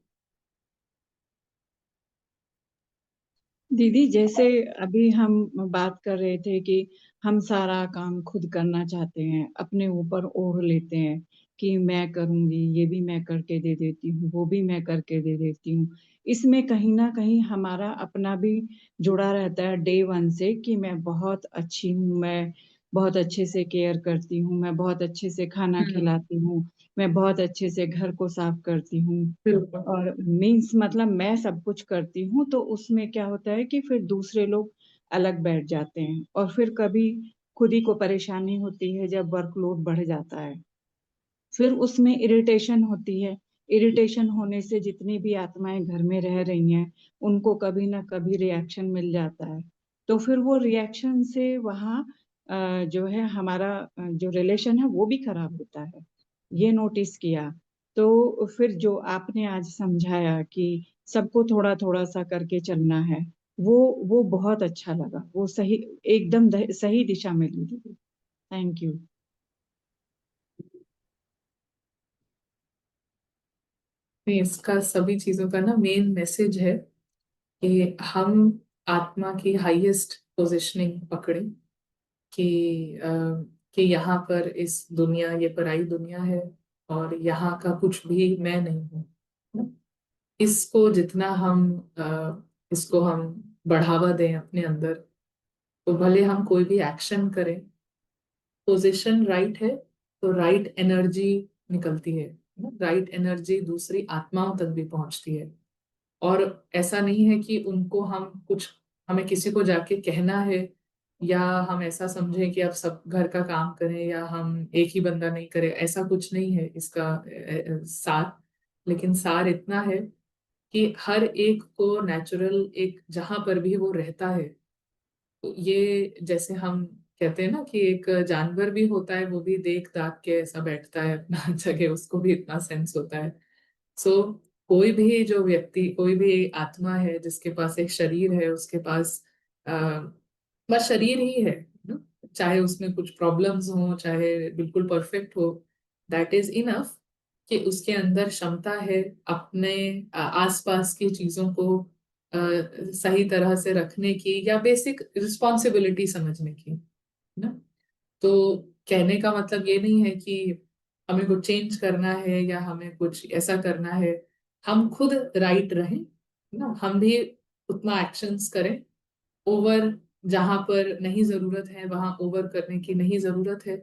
दीदी जैसे अभी हम बात कर रहे थे कि हम सारा काम खुद करना चाहते हैं, अपने ऊपर ओढ़ लेते हैं कि मैं करूंगी, ये भी मैं करके दे देती हूँ, वो भी मैं करके दे देती हूँ। इसमें कहीं ना कहीं हमारा अपना भी जुड़ा रहता है डे वन से कि मैं बहुत अच्छी हूँ, मैं बहुत अच्छे से केयर करती हूँ, मैं बहुत अच्छे से खाना खिलाती हूँ, मैं बहुत अच्छे से घर को साफ करती हूँ। बिल्कुल। और मीन्स मतलब मैं सब कुछ करती हूँ, तो उसमें क्या होता है कि फिर दूसरे लोग अलग बैठ जाते हैं और फिर कभी खुद ही को परेशानी होती है जब वर्कलोड बढ़ जाता है, फिर उसमें इरिटेशन होती है। इरिटेशन होने से जितनी भी आत्माएं घर में रह रही हैं उनको कभी ना कभी रिएक्शन मिल जाता है, तो फिर वो रिएक्शन से वहाँ जो है हमारा जो रिलेशन है वो भी खराब होता है, ये नोटिस किया। तो फिर जो आपने आज समझाया कि सबको थोड़ा थोड़ा सा करके चलना है, वो बहुत अच्छा लगा, वो सही, एकदम सही दिशा में ली दीदी। Thank you. नहीं, इसका सभी चीजों का ना मेन मैसेज है कि हम आत्मा की हाईएस्ट पोजिशनिंग पकड़े, कि कि यहाँ पर इस दुनिया, ये पराई दुनिया है और यहाँ का कुछ भी मैं नहीं हूँ ना? इसको जितना हम इसको हम बढ़ावा दें अपने अंदर, तो भले हम कोई भी एक्शन करें, पोजीशन राइट है तो राइट एनर्जी निकलती है, राइट एनर्जी दूसरी आत्माओं तक भी पहुंचती है। और ऐसा नहीं है कि उनको हम कुछ, हमें किसी को जाके कहना है, या हम ऐसा समझें कि अब सब घर का काम करें या हम एक ही बंदा नहीं करे, ऐसा कुछ नहीं है इसका सार। लेकिन सार इतना है कि हर एक को नेचुरल, एक जहां पर भी वो रहता है, तो ये जैसे हम कहते हैं ना कि एक जानवर भी होता है, वो भी देख दाख के ऐसा बैठता है अपना जगह, उसको भी इतना सेंस होता है। सो कोई भी जो व्यक्ति, कोई भी आत्मा है जिसके पास एक शरीर है, उसके पास आ, बस शरीर ही है ना? चाहे उसमें कुछ प्रॉब्लम्स हो, चाहे बिल्कुल परफेक्ट हो, दैट इज इनफ कि उसके अंदर क्षमता है अपने आसपास की चीजों को सही तरह से रखने की, या बेसिक रिस्पॉन्सिबिलिटी समझने की ना। तो कहने का मतलब ये नहीं है कि हमें कुछ चेंज करना है या हमें कुछ ऐसा करना है, हम खुद राइट रहें ना, हम भी उतना एक्शंस करें। ओवर जहां पर नहीं जरूरत है वहां ओवर करने की नहीं जरूरत है,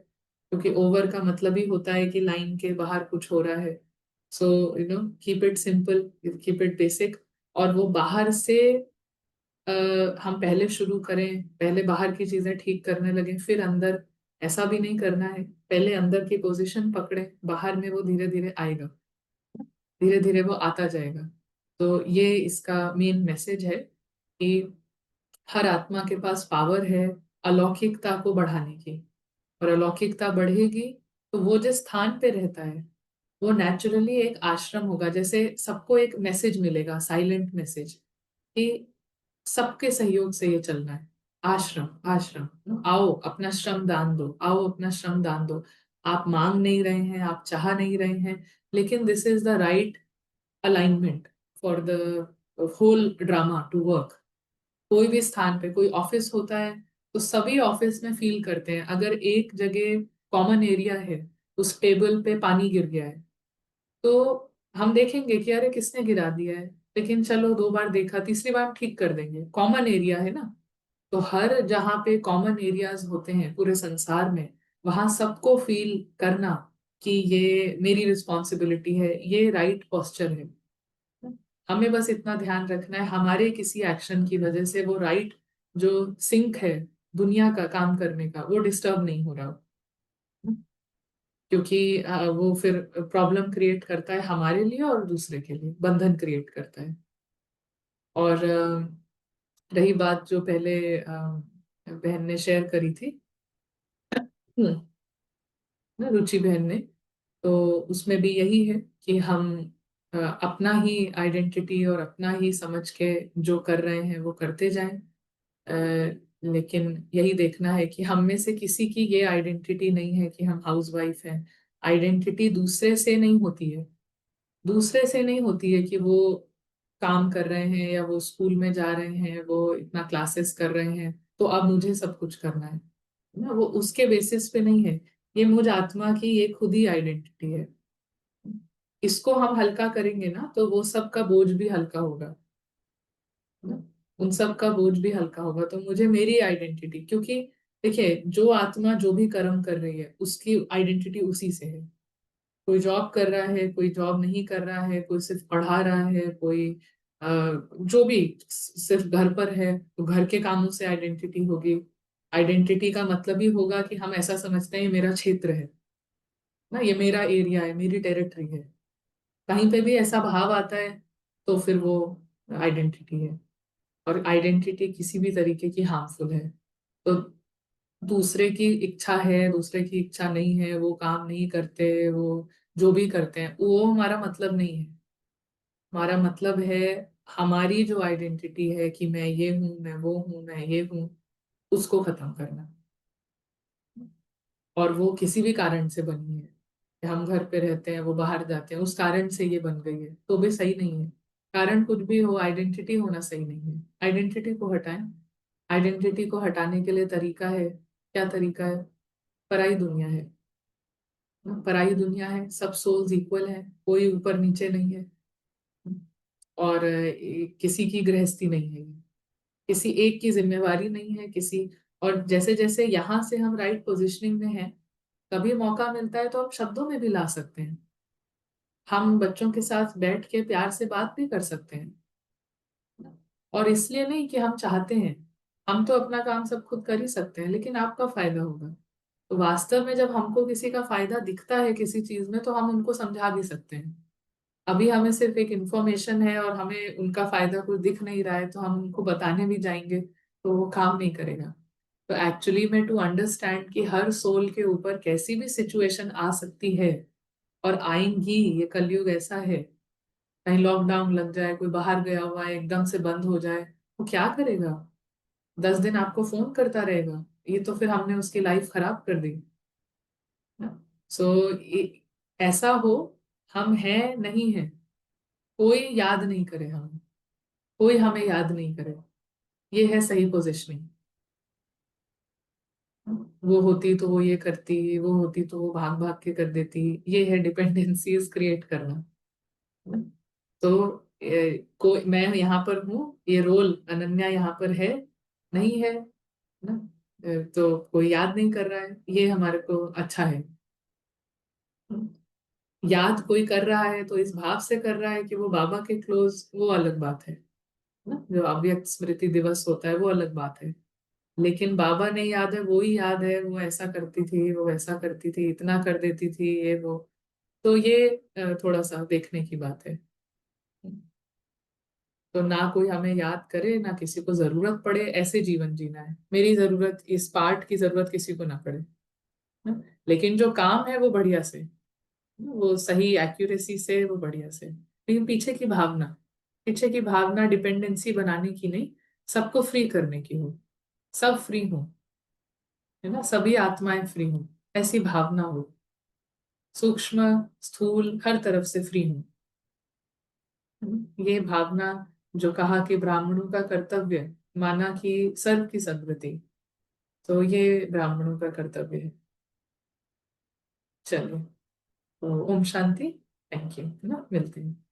क्योंकि ओवर का मतलब ही होता है कि लाइन के बाहर कुछ हो रहा है। So keep it simple, keep it basic. और वो बाहर से हम पहले शुरू करें, पहले बाहर की चीजें ठीक करने लगे फिर अंदर, ऐसा भी नहीं करना है। पहले अंदर की पोजीशन पकड़े, बाहर में वो धीरे धीरे आएगा, धीरे धीरे वो आता जाएगा। तो ये इसका मेन मैसेज है कि हर आत्मा के पास पावर है अलौकिकता को बढ़ाने की, और अलौकिकता बढ़ेगी तो वो जिस स्थान पे रहता है वो नेचुरली एक आश्रम होगा। जैसे सबको एक मैसेज मिलेगा, साइलेंट मैसेज, कि सबके सहयोग से ये चलना है। आश्रम, आश्रम, आओ अपना श्रम दान दो, आओ अपना श्रम दान दो। आप मांग नहीं रहे हैं, आप चाह नहीं रहे हैं, लेकिन this is the right alignment for the whole drama to work. कोई भी स्थान पे, कोई ऑफिस होता है तो सभी ऑफिस में फील करते हैं, अगर एक जगह कॉमन एरिया है, उस टेबल पे पानी गिर गया है, तो हम देखेंगे कि अरे किसने गिरा दिया है, लेकिन चलो 2 बार देखा, तीसरी बार हम ठीक कर देंगे, कॉमन एरिया है ना। तो हर जहाँ पे कॉमन एरियाज होते हैं पूरे संसार में, वहां सबको फील करना कि ये मेरी रिस्पॉन्सिबिलिटी है, ये राइट पोस्चर है। हमें बस इतना ध्यान रखना है हमारे किसी एक्शन की वजह से वो राइट जो सिंक है दुनिया का काम करने का, वो डिस्टर्ब नहीं हो रहा हो। क्योंकि वो फिर प्रॉब्लम क्रिएट करता है हमारे लिए और दूसरे के लिए, बंधन क्रिएट करता है। और रही बात जो पहले बहन ने शेयर करी थी, ना रुचि बहन ने, तो उसमें भी यही है कि हम अपना ही आइडेंटिटी और अपना ही समझ के जो कर रहे हैं वो करते जाएं। लेकिन यही देखना है कि हम में से किसी की ये आइडेंटिटी नहीं है कि हम हाउसवाइफ हैं। आइडेंटिटी दूसरे से नहीं होती है, दूसरे से नहीं होती है कि वो काम कर रहे हैं या वो स्कूल में जा रहे हैं, वो इतना क्लासेस कर रहे हैं तो अब मुझे सब कुछ करना है। ना, वो उसके बेसिस पे नहीं है। ये मुझ आत्मा की ये खुद ही आइडेंटिटी है। इसको हम हल्का करेंगे ना तो वो सब का बोझ भी हल्का होगा ना, उन सब का बोझ भी हल्का होगा। तो मुझे मेरी आइडेंटिटी, क्योंकि देखिए जो आत्मा जो भी कर्म कर रही है उसकी आइडेंटिटी उसी से है। कोई जॉब कर रहा है, कोई जॉब नहीं कर रहा है, कोई सिर्फ पढ़ा रहा है, कोई जो भी सिर्फ घर पर है तो घर के कामों से आइडेंटिटी होगी। आइडेंटिटी का मतलब ही होगा कि हम ऐसा समझते हैं ये मेरा क्षेत्र है ना, ये मेरा एरिया है, मेरी टेरिटरी है। कहीं पे भी ऐसा भाव आता है तो फिर वो आइडेंटिटी है। और आइडेंटिटी किसी भी तरीके की हार्मफुल है। तो दूसरे की इच्छा है, दूसरे की इच्छा नहीं है, वो काम नहीं करते, वो जो भी करते हैं वो हमारा मतलब नहीं है। हमारा मतलब है हमारी जो आइडेंटिटी है कि मैं ये हूं, मैं वो हूं, मैं ये हूं, उसको खत्म करना। और वो किसी भी कारण से बनी है कि हम घर पे रहते हैं, वो बाहर जाते हैं, उस कारण से ये बन गई है तो भी सही नहीं है। कारण कुछ भी हो, आइडेंटिटी होना सही नहीं है। आइडेंटिटी को हटाएं। आइडेंटिटी को हटाने के लिए तरीका है। क्या तरीका है? पराई दुनिया है ना, पराई दुनिया है, सब सोल्स इक्वल है, कोई ऊपर नीचे नहीं है। और किसी की गृहस्थी नहीं है, किसी एक की जिम्मेवारी नहीं है किसी। और जैसे जैसे यहाँ से हम राइट पोजिशनिंग में हैं, कभी मौका मिलता है तो आप शब्दों में भी ला सकते हैं। हम बच्चों के साथ बैठ के प्यार से बात भी कर सकते हैं। और इसलिए नहीं कि हम चाहते हैं, हम तो अपना काम सब खुद कर ही सकते हैं, लेकिन आपका फायदा होगा। तो वास्तव में जब हमको किसी का फायदा दिखता है किसी चीज में तो हम उनको समझा भी सकते हैं। अभी हमें सिर्फ एक इंफॉर्मेशन है और हमें उनका फायदा कुछ दिख नहीं रहा है तो हम उनको बताने भी जाएंगे तो वो काम नहीं करेगा। तो एक्चुअली में टू अंडरस्टैंड कि हर सोल के ऊपर कैसी भी सिचुएशन आ सकती है और आएंगी, ये कलयुग ऐसा है। कहीं लॉकडाउन लग जाए, कोई बाहर गया हुआ है एकदम से बंद हो जाए, वो क्या करेगा? 10 दिन आपको फोन करता रहेगा, ये तो फिर हमने उसकी लाइफ खराब कर दी ना। सो ऐसा हो, हम हैं नहीं है, कोई याद नहीं करे हमें, कोई हमें याद नहीं करे, ये है सही पोजिशनिंग। वो होती तो वो ये करती, वो होती तो वो भाग भाग के कर देती, ये है डिपेंडेंसीज क्रिएट करना। तो कोई मैं यहाँ पर हूँ, ये रोल अनन्या यहाँ पर है नहीं है ना। तो कोई याद नहीं कर रहा है, ये हमारे को अच्छा है। याद कोई कर रहा है तो इस भाव से कर रहा है कि वो बाबा के क्लोज, वो अलग बात है ना। जो अव्यक्त स्मृति दिवस होता है वो अलग बात है। लेकिन बाबा नहीं याद है, वो ही याद है, वो ऐसा करती थी, वो वैसा करती थी, इतना कर देती थी, ये वो। तो ये थोड़ा सा देखने की बात है। तो ना कोई हमें याद करे, ना किसी को जरूरत पड़े, ऐसे जीवन जीना है। मेरी जरूरत, इस पार्ट की जरूरत किसी को ना पड़े ना? लेकिन जो काम है वो बढ़िया से, वो सही एक्यूरेसी से, वो बढ़िया से। लेकिन पीछे की भावना डिपेंडेंसी बनाने की नहीं, सबको फ्री करने की हो। सब फ्री हो, है ना, सभी आत्माएं फ्री हो, ऐसी भावना हो। सूक्ष्म स्थूल हर तरफ से फ्री हो। ये भावना, जो कहा कि ब्राह्मणों का कर्तव्य, माना कि सर्व की सद्गति, तो ये ब्राह्मणों का कर्तव्य है। चलो, तो ओम शांति। थैंक यू, है ना, मिलते हैं।